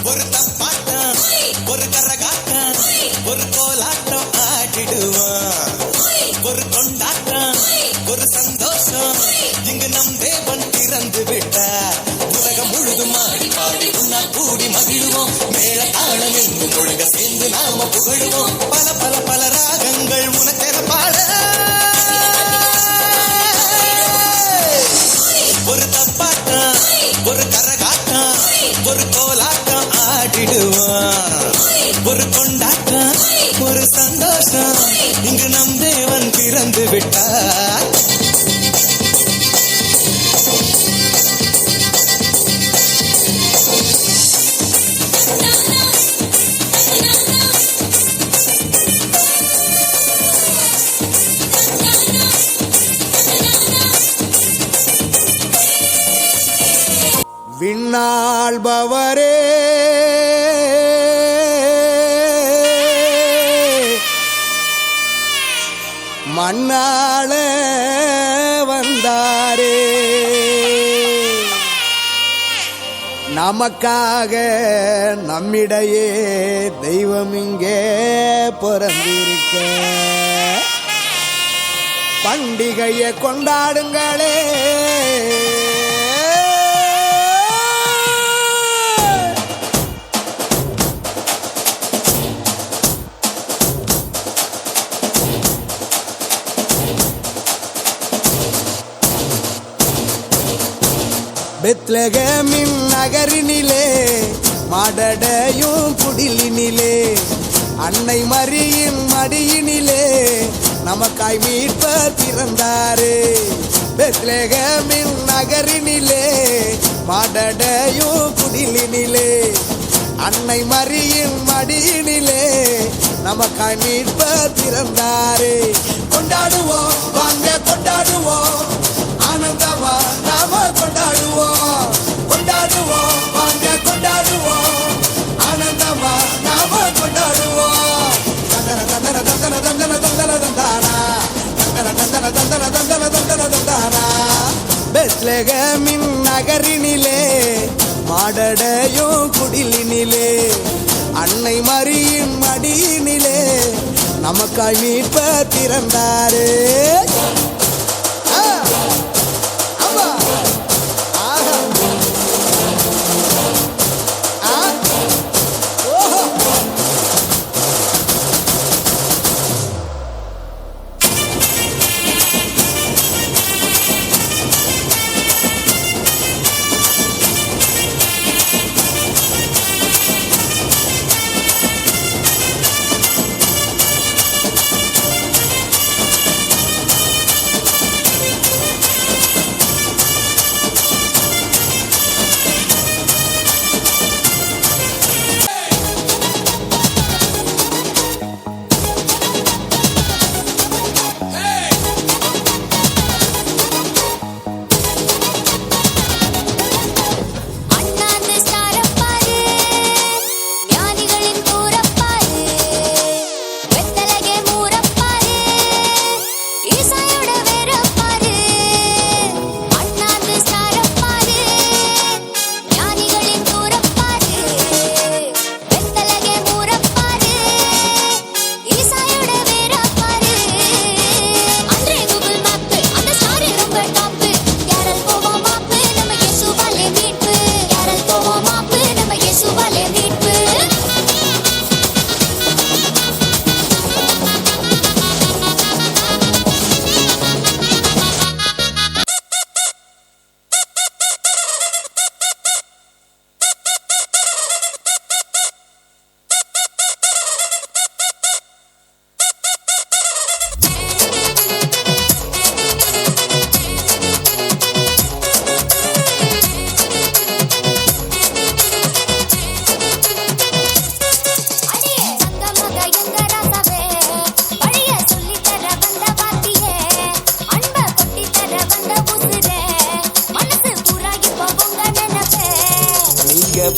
ஒரு தப்பாட்டம் ஒரு கரகாட்டம் ஒரு கோலாட்டம் ஆடிடுவான் ஒரு கொண்டாட்டம் ஒரு சந்தோஷம் இங்கு நம் தேவன் பிறந்து விட்டார் உலகம் முழுதும் ஆடி பாடி உன்னா கூடி மகிழுவோம் மேல தாளம் எங்கும் ஒழுங்க சேர்ந்து நாம புகழுவோம் பல பல பல ராகங்கள் உனக்கென பாட ஒரு தப்பாட்டம் ஒரு கரகாட்டம் ஒரு கோலாட்டம் ஆடிடுவான் ஒரு கொண்டாட்டம் ஒரு சந்தோஷம் இங்கு நம் தேவன் பிறந்து விட்டார் விண்ணாள்பவரே மண்ணாள வந்தாரே நமக்காக நம்மிடையே தெய்வம் இங்கே பிறந்திருக்க பண்டிகையை கொண்டாடுங்களே பெத்லகேமின் நகரினிலே மாடடையும் குடிலினிலே அன்னை மரியின் மடியினிலே நமக்காய் மீட்பர் பிறந்தாரே பெத்லகேமின் நகரினிலே மாடடையும் குடிலினிலே அன்னை மரியின் மடியினிலே நமக்காய் மீட்பர் பிறந்தாரே கொண்டாடுவோம் வாங்க கொண்டாடுவோம் ஆனந்தமா நாம கொண்டாடுவோம் கொண்டாடுவோம் வாங்க கொண்டாடுவோம் ஆனந்தமா நாம கொண்டாடுவோம் தந்தன தந்தன தந்தன தந்தன தந்தன தந்தானா தந்தன தந்தன தந்தன தந்தன தந்தன தந்தானா பெத்லகேமின் நகரினிலே மாடடையும் குடிலினிலே அன்னை மரியின் மடியினிலே நமக்காய் மீட்பர் பிறந்தாரே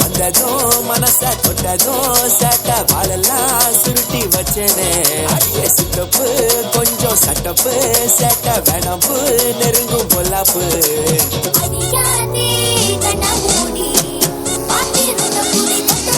வந்ததும் மனச தொட்டதும் சேட்ட பாலெல்லாம் சுருட்டி வச்சேனே அடிய சித்தப்பு கொஞ்சம் சட்டப்பு சேட்ட வேணாப்பு நெருங்கும் பொல்லாப்பு அறியாதே கண்ண மூடி பாத்திருந்த புலி தொட்டு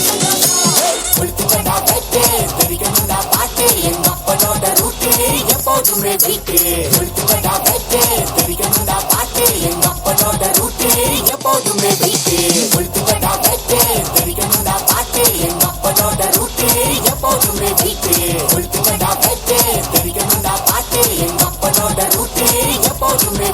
எப்போதுமே வீட்டு கொளுத்துக்கடா வெட்டு தெரிக்கணுண்டா பாட்டு எங்க அப்பனோட ரூட்டு எப்போதுமே வீட்டு கொளுத்துக்கடா வெட்டு தெரிக்கணுண்டா பாட்டு எங்க அப்பனோட ரூட்டு எப்போதுமே வீட்டு கொளுத்துக்கடா வெட்டு தெரிக்கணுண்டா பாட்டு எங்க அப்பனோட ரூட்டு எப்போதுமே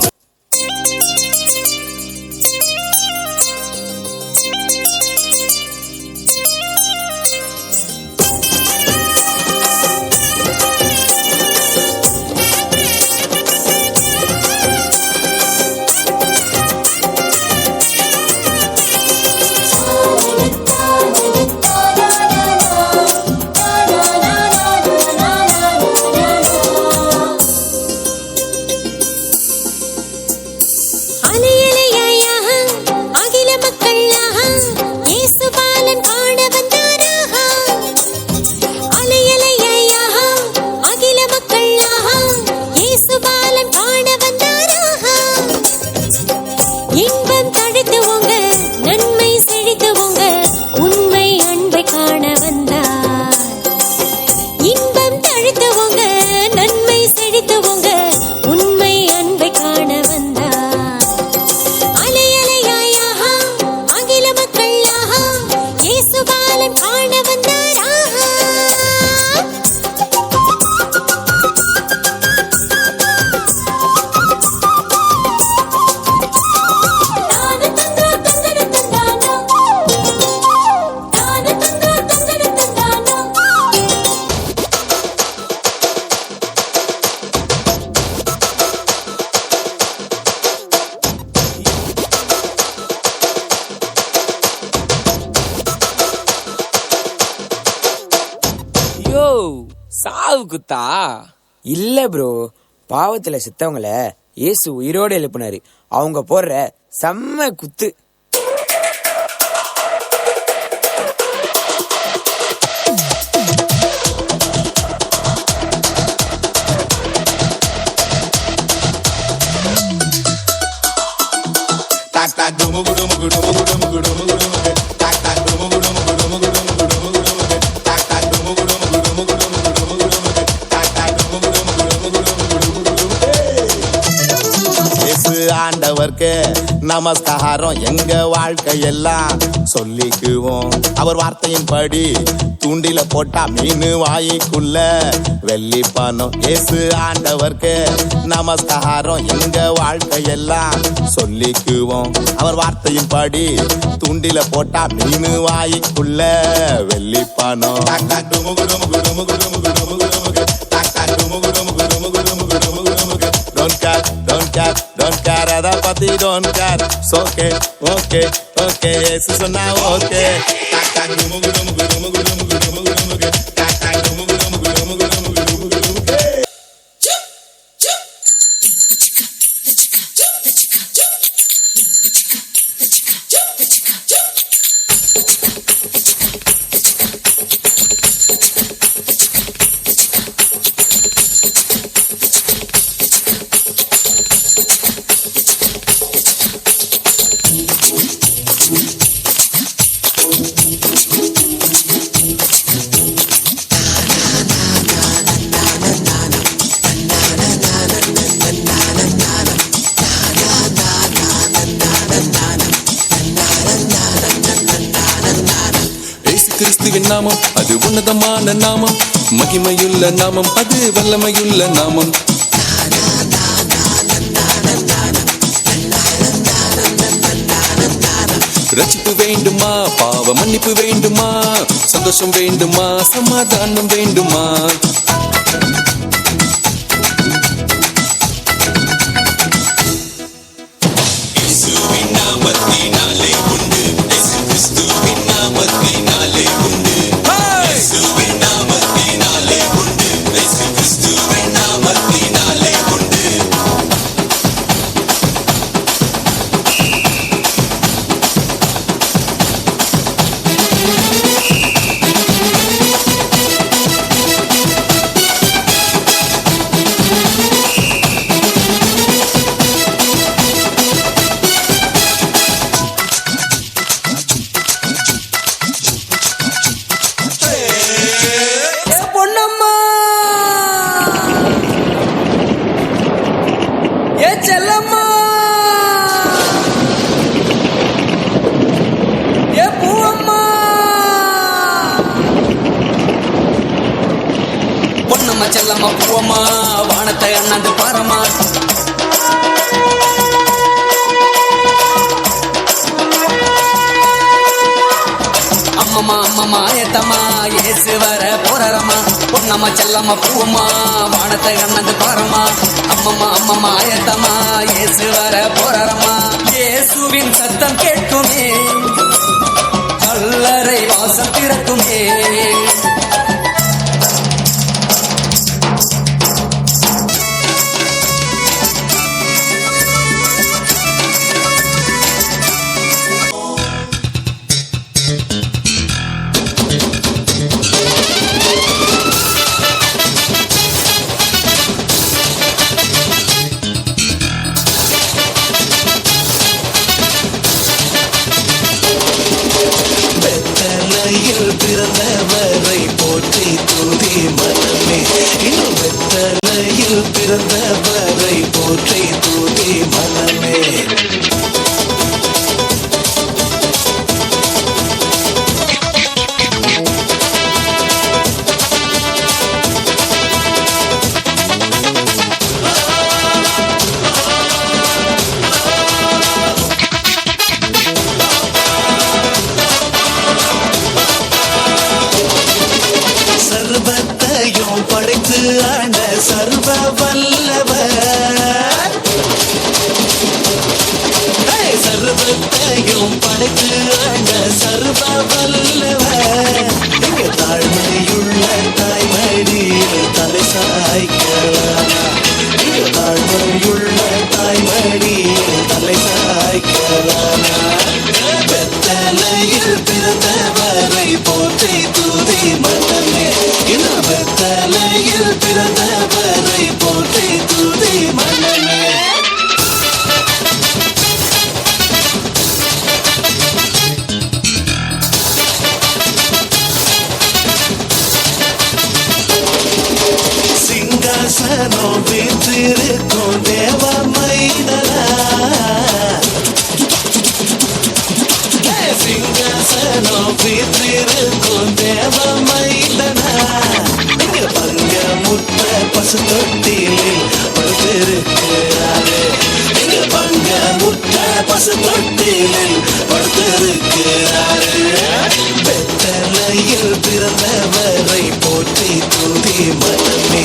சாவு குத்தா இல்ல ப்ரோ, பாவத்துல செத்தவங்கள இயேசு உயிரோடு எழுப்பினாரு. அவங்க போடுற செம்ம குத்து. ஆண்டவர்க்கு நமஸ்காரம் எங்க வாழ்க்கையெல்லாம் சொல்லிக்குவோம். அவர் வார்த்தையின்படி தூண்டில போட்டா மீன் வாய்க்குள்ள வெள்ளி பணம். இயேசு ஆண்டவர்க்கு நமஸ்காரம் எங்க வாழ்க்கையெல்லாம் சொல்லிக்குவோம். அவர் வார்த்தையின்படி தூண்டில போட்டா மீன் வாய்க்குள்ள வெள்ளி பணம். Don't care, அதை பத்தி don't care. Okay, okay, okay, ஏசு சொன்னா okay. கிறிஸ்துவின் நாமம் அது உன்னதமான நாமம், மகிமையுள்ள நாமம், அது வல்லமையுள்ள நாமம். ரட்சிப்பு வேண்டுமா, பாவ மன்னிப்பு வேண்டுமா, சந்தோஷம் வேண்டுமா, சமாதானம் வேண்டுமா? செல்லம்மா பூவம்மா வானத்தை அண்ணாந்து பாரம்மா. அம்மம்மா அம்மம்மா ஏத்தம்மா ஏசு வர போறம்மா. பொன்னம்மா செல்லம்மா பூவம்மா வானத்தை அண்ணாந்து பாரம்மா. அம்மம்மா அம்மம்மா ஏத்தம்மா ஏசு வர போறம்மா. இயேசுவின் சத்தம் கேட்குமே, கல்லறை வாசல் திறக்குமே. பிறந்தவரை போற்றி துதி மனமே. இன்னும் வெத்தலையில் பிறந்தவரை போற்றி துதி மனமே. சர்வத்தையும் படைத்து ஆண்ட சர்வ வல்லவர், சர்வத்தையும் படைத்து ஆண்ட சர்வ வல்லவர். இங்க தாழ்மையுள்ள தாய்மடியில் தலை சாய்க்கலாம். இங்க தாழ்மையுள்ள தாய்மடியில் தலை சாய்க்கலாம். வெத்தலையில் பிறந்தவரை போற்றி துதி மனமே. இன்னும் வெத்தலையில் பிறந்தவரை போற்றி துதி மனமே. சிங்காசனம் வீற்றிருக்கும் தேவ மைந்தனா. சிங்காசனம் வீற்றிருக்கும் தேவ மைந்தனா. இங்க பங்கமுற்ற பசு தொட்டிலில் படுத்திருக்கிறாரு. இங்க பங்கமுற்ற பசு தொட்டிலில் படுத்திருக்கிறாரு. வெத்தலையில் பிறந்தவரை போற்றி துதி மனமே.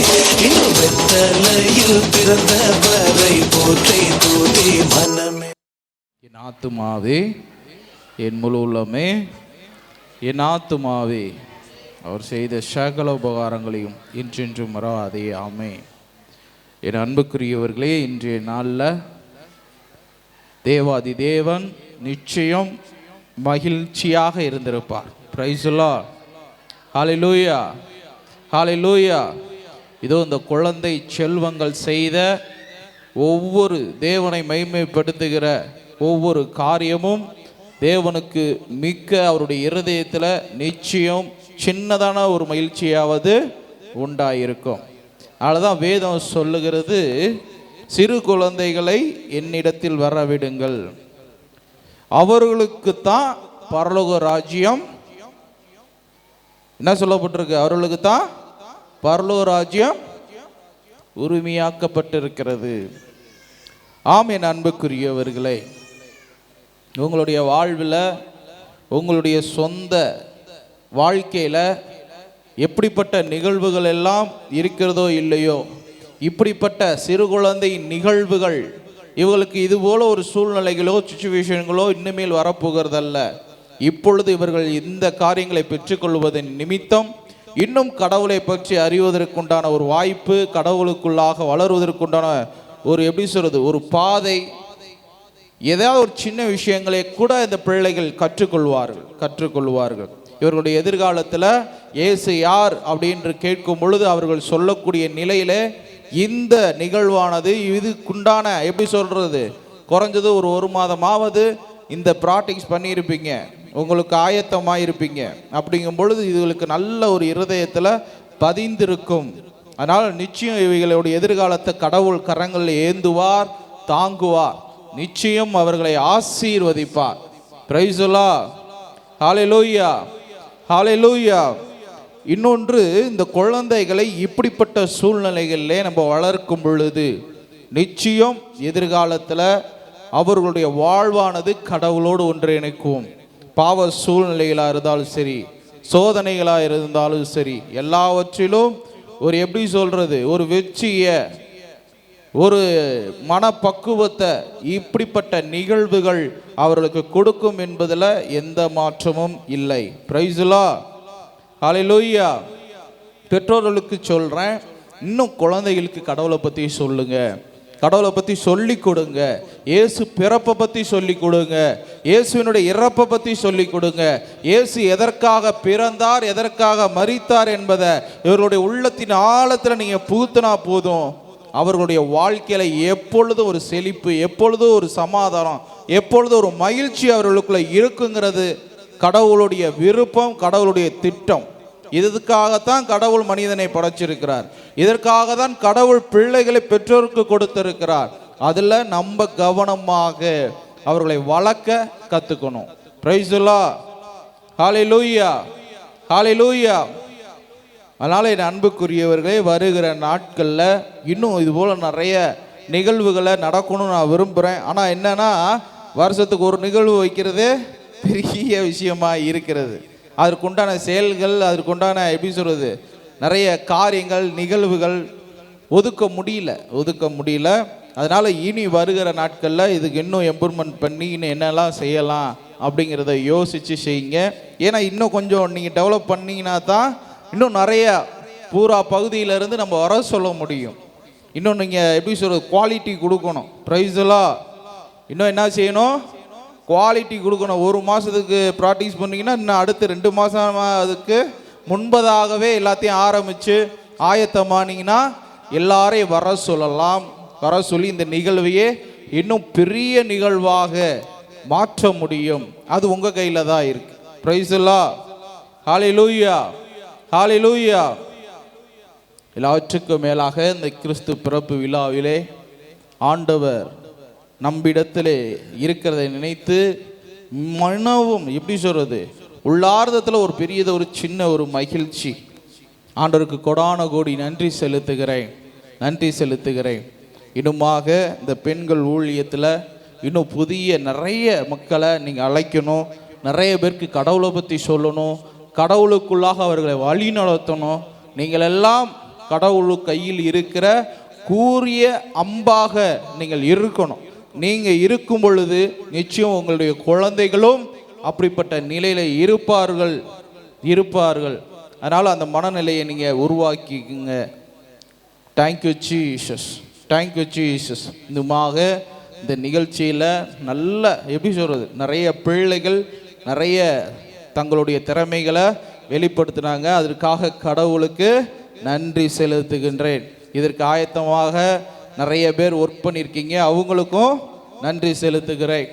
இன்னும் வெத்தலையில் பிறந்தவரை போற்றி துதி மனமே. என் ஆத்துமாவே என் முழு உள்ளமே என் ஆத்துமாவே அவர் செய்த சகல உபகாரங்களையும் இன்றென்றும் மறவாதே. ஆமென். என் அன்புக்குரியவர்களே, இன்றைய நாளில் தேவாதி தேவன் நிச்சயம் மகிழ்ச்சியாக இருந்திருப்பார். Praise the Lord. Hallelujah, hallelujah. இதோ இந்த குழந்தை செல்வங்கள் செய்த ஒவ்வொரு தேவனை மகிமைப்படுத்துகிற ஒவ்வொரு காரியமும் தேவனுக்கு மிக்க அவருடைய இருதயத்தில் நிச்சயம் சின்னதான ஒரு மகிழ்ச்சியாவது உண்டாயிருக்கும். அதனால்தான் வேதம் சொல்லுகிறது, சிறு குழந்தைகளை என்னிடத்தில் வரவிடுங்கள், அவர்களுக்குத்தான் பரலோக ராஜ்யம். என்ன சொல்லப்பட்டிருக்கு? அவர்களுக்கு தான் பரலோக ராஜ்யம் உரிமையாக்கப்பட்டிருக்கிறது. ஆம், என் அன்புக்குரியவர்களே, உங்களுடைய வாழ்வில் உங்களுடைய சொந்த வாழ்க்கையில் எப்படிப்பட்ட நிகழ்வுகள் எல்லாம் இருக்கிறதோ இல்லையோ, இப்படிப்பட்ட சிறு குழந்தை நிகழ்வுகள் இவர்களுக்கு இதுபோல ஒரு சூழ்நிலைகளோ சிச்சுவேஷன்களோ இனிமேல் வரப்போகிறதல்ல. இப்பொழுது இவர்கள் இந்த காரியங்களை பெற்றுக்கொள்வதன் நிமித்தம் இன்னும் கடவுளை பற்றி அறிவதற்குண்டான ஒரு வாய்ப்பு, கடவுளுக்குள்ளாக வளருவதற்குண்டான ஒரு எப்படி சொல்றது ஒரு பாதை, ஏதாவது ஒரு சின்ன விஷயங்களை கூட இந்த பிள்ளைகள் கற்றுக்கொள்வார்கள். இவர்களுடைய எதிர்காலத்தில் இயேசு யார் அப்படின்னு கேட்கும் பொழுது அவர்கள் சொல்லக்கூடிய நிலையில இந்த நிகழ்வானது இதுக்குண்டான எப்படி சொல்றது குறைஞ்சது ஒரு மாதமாவது இந்த ப்ராக்டிஸ் பண்ணியிருப்பீங்க, உங்களுக்கு ஆயத்தமாக இருப்பீங்க. அப்படிங்கும் பொழுது இதுகளுக்கு நல்ல ஒரு இருதயத்தில் பதிந்திருக்கும். அதனால் நிச்சயம் இவைகளுடைய எதிர்காலத்தை கடவுள் கரங்களில் ஏந்துவார், தாங்குவார், நிச்சயம் அவர்களை ஆசீர்வதிப்பார். Praise the Lord. Hallelujah, hallelujah. இன்னொன்று, இந்த குழந்தைகளை இப்படிப்பட்ட சூழ்நிலைகளிலே நம்ம வளர்க்கும் பொழுது நிச்சயம் எதிர்காலத்தில் அவர்களுடைய வாழ்வானது கடவுளோடு ஒன்றிணைக்கும். பாவ சூழ்நிலைகளாக இருந்தாலும் சரி, சோதனைகளாக இருந்தாலும் சரி, எல்லாவற்றிலும் ஒரு எப்படி சொல்றது, ஒரு வெற்றியை, ஒரு மனப்பக்குவத்தை இப்படிப்பட்ட நிகழ்வுகள் அவர்களுக்கு கொடுக்கும் என்பதில் எந்த மாற்றமும் இல்லை. பிரைஸ்லா, ஹல்லேலூயா. பெற்றோர்களுக்கு சொல்கிறேன், இன்னும் குழந்தைகளுக்கு கடவுளை பற்றி சொல்லுங்க, கடவுளை பற்றி சொல்லி கொடுங்க, இயேசு பிறப்பை பற்றி சொல்லி கொடுங்க, இயேசுவினுடைய இறப்பை பற்றி சொல்லி கொடுங்க, இயேசு எதற்காக பிறந்தார், எதற்காக மரித்தார் என்பதை இவர்களுடைய உள்ளத்தின் ஆழத்தில் நீங்கள் புகுத்தினா போதும், அவர்களுடைய வாழ்க்கையில எப்பொழுதும் ஒரு செழிப்பு, எப்பொழுதும் ஒரு சமாதானம், எப்பொழுதும் ஒரு மகிழ்ச்சி அவர்களுக்குள்ள இருக்குங்கிறது கடவுளுடைய விருப்பம், கடவுளுடைய திட்டம். இதுக்காகத்தான் கடவுள் மனிதனை படைச்சிருக்கிறார். இதற்காக தான் கடவுள் பிள்ளைகளை பெற்றோருக்கு கொடுத்திருக்கிறார். அதில் நம்ம கவனமாக அவர்களை வளர்க்க கற்றுக்கணும். பிரைஸ் தி லார்ட், ஹல்லேலூயா, ஹல்லேலூயா. அதனால் என் அன்புக்குரியவர்களே, வருகிற நாட்களில் இன்னும் இதுபோல் நிறைய நிகழ்வுகளை நடக்கணும்னு நான் விரும்புகிறேன். ஆனால் என்னன்னா, வருஷத்துக்கு ஒரு நிகழ்வு வைக்கிறதே பெரிய விஷயமா இருக்கிறது. அதற்குண்டான செயல்கள், அதற்குண்டான எப்படி சொல்கிறது, நிறைய காரியங்கள், நிகழ்வுகள் ஒதுக்க முடியல. அதனால் இனி வருகிற நாட்களில் இதுக்கு இன்னும் இம்ப்ரூவ்மெண்ட் பண்ணி இன்னும் என்னெல்லாம் செய்யலாம் அப்படிங்கிறத யோசித்து செய்யுங்க. ஏன்னா இன்னும் கொஞ்சம் நீங்கள் டெவலப் பண்ணிங்கன்னா தான் இன்னும் நிறைய பூரா பகுதியிலேருந்து நம்ம வர சொல்ல முடியும். இன்னும் நீங்கள் எப்படி சொல்கிறது, குவாலிட்டி கொடுக்கணும். ப்ரைஸ்லாம் இன்னும் என்ன செய்யணும், குவாலிட்டி கொடுக்கணும். ஒரு மாதத்துக்கு ப்ராக்டிஸ் பண்ணிங்கன்னா இன்னும் அடுத்து 2 மாதம் அதுக்கு முன்பதாகவே எல்லாத்தையும் ஆரம்பித்து ஆயத்தமானீங்கன்னா எல்லாரையும் வர சொல்லலாம். வர சொல்லி இந்த நிகழ்வையே இன்னும் பெரிய நிகழ்வாக மாற்ற முடியும். அது உங்கள் கையில் தான் இருக்குது. ப்ரைஸ்லாம், ஹல்லேலூயா, ஹல்லேலூயா. எல்லாவற்றுக்கும் மேலாக இந்த கிறிஸ்து பிறப்பு விழாவிலே ஆண்டவர் நம்மிடத்திலே இருக்கிறதை நினைத்து மனவும் எப்படி சொல்றது, உள்ளார்த்தத்தில் ஒரு பெரியது, ஒரு சின்ன ஒரு மகிழ்ச்சி. ஆண்டவருக்கு கொடான கோடி நன்றி செலுத்துகிறேன். இன்னுமாக இந்த பெண்கள் ஊழியத்தில் இன்னும் புதிய நிறைய மக்களை நீங்கள் அழைக்கணும். நிறைய பேருக்கு கடவுளை பற்றி சொல்லணும். கடவுளுக்குள்ளாக அவர்களை வழி நடத்தணும். நீங்கள் எல்லாம் கடவுள் கையில் இருக்கிற கூரிய அம்பாக நீங்கள் இருக்கணும். நீங்கள் இருக்கும் பொழுது நிச்சயம் உங்களுடைய குழந்தைகளும் அப்படிப்பட்ட நிலையில் இருப்பார்கள். அதனால் அந்த மனநிலையை நீங்கள் உருவாக்கிக்குங்க. Thank you Jesus. இதுமாக இந்த நிகழ்ச்சியில் நல்ல எப்படி சொல்கிறது, நிறைய பிள்ளைகள் நிறைய தங்களுடைய திறமைகளை வெளிப்படுத்தினாங்க. அதற்காக கடவுளுக்கு நன்றி செலுத்துகின்றேன். இதற்கு ஆயத்தமாக நிறைய பேர் ஒர்க் பண்ணியிருக்கீங்க, அவங்களுக்கும் நன்றி செலுத்துகிறேன்.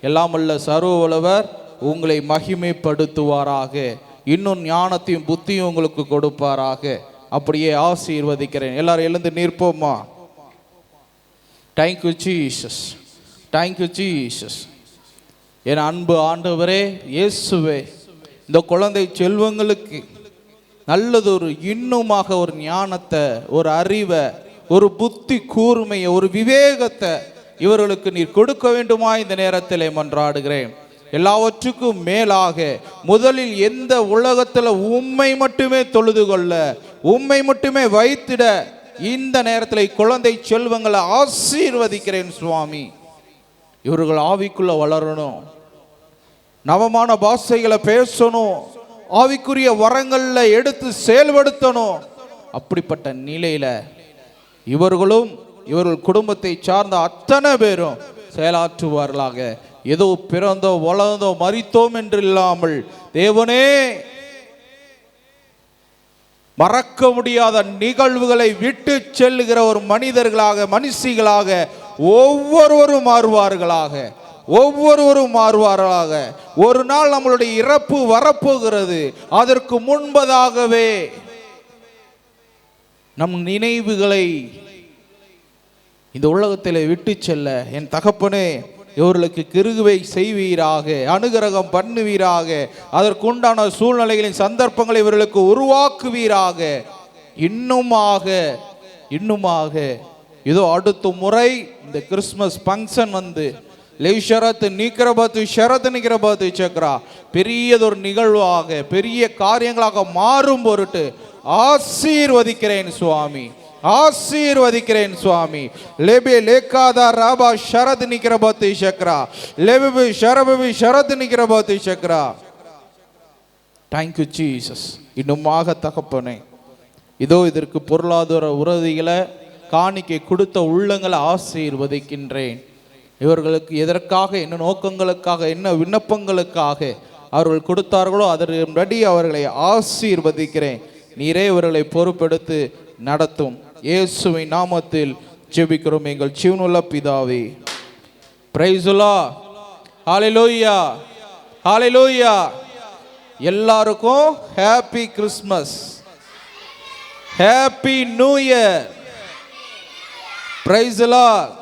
எல்லாம் வல்ல சர்வ வல்லவர் உங்களை மகிமைப்படுத்துவாராக. இன்னும் ஞானத்தையும் புத்தியும் உங்களுக்கு கொடுப்பாராக. அப்படியே ஆசீர்வதிக்கிறேன். எல்லாரும் எழுந்து நிற்போமா? Thank you Jesus. என் அன்பு ஆண்டவரே இயேசுவே, இந்த குழந்தை செல்வங்களுக்கு நல்லதொரு இன்னுமாக ஒரு ஞானத்தை, ஒரு அறிவை, ஒரு புத்தி கூர்மையை, ஒரு விவேகத்தை இவர்களுக்கு நீர் கொடுக்க வேண்டுமா இந்த நேரத்தில் மன்றாடுகிறேன். எல்லாவற்றுக்கும் மேலாக முதலில் எந்த உலகத்தில் உம்மை மட்டுமே தொழுது கொள்ள, உம்மை மட்டுமே வைத்திட இந்த நேரத்தில் குழந்தை செல்வங்களை ஆசீர்வதிக்கிறேன் சுவாமி. இவர்கள் ஆவிக்குள்ள வளரணும், நவமான பாஷைகளை பேசணும், ஆவிக்குரிய வரங்களில் எடுத்து செயல்படுத்தணும். அப்படிப்பட்ட நிலையில இவர்களும் இவர்கள் குடும்பத்தை சார்ந்த அத்தனை பேரும் செயலாற்றுவார்களாக. ஏதோ பிறந்தோ வளர்ந்தோ மரித்தோம் என்று இல்லாமல், தேவனே மறக்க முடியாத நிகழ்வுகளை விட்டு செல்லுகிற ஒரு மனிதர்களாக, மனுஷிகளாக ஒவ்வொருவரும் மாறுவார்களாக. ஒரு நாள் நம்மளுடைய இறப்பு வரப்போகிறது. அதற்கு முன்பதாகவே நம் நினைவுகளை இந்த உலகத்தில் விட்டு செல்ல, என் தகப்பனே இவர்களுக்கு கிருபை செய்வீராக, அனுகிரகம் பண்ணுவீராக, அதற்குண்டான சூழ்நிலைகளின் சந்தர்ப்பங்களை இவர்களுக்கு உருவாக்குவீராக. இன்னுமாக இதோ அடுத்த முறை இந்த கிறிஸ்மஸ் ஃபங்க்ஷன் வந்து ஷரத் நிக்கிறபத்து சக்கரா பெரியதொரு நிகழ்வாக, பெரிய காரியங்களாக மாறும் பொருட்டு ஆசீர்வதிக்கிறேன் சுவாமி, ஆசீர்வதிக்கிறேன் சுவாமி. லெபே லேகாதா ராபா ஷரத் நிக்கிறபத்து சக்கரா லெபி ஷரபி ஷரத் நிக்கிறபத்து சக்கரா. Thank you Jesus. இன்னுமாக தகப்பனே, இதோ இதற்கு பொருளாதார உறுதிகளை காணிக்கை கொடுத்த உள்ளங்களை ஆசீர்வதிக்கின்றேன். இவர்களுக்கு எதற்காக, என்ன நோக்கங்களுக்காக, என்ன விண்ணப்பங்களுக்காக அவர்கள் கொடுத்தார்களோ அதன்படி அவர்களை ஆசீர்வதிக்கிறேன். நீரே இவர்களை பொறுப்பெடுத்து நடத்தும். இயேசுவின் நாமத்தில் ஜெபிக்கிறோம் எங்கள் ஜீவனுள்ள பிதாவே. Praise the Lord. ஹalleluya, ஹalleluya. எல்லாருக்கும் happy Christmas, happy new year. Praise the Lord.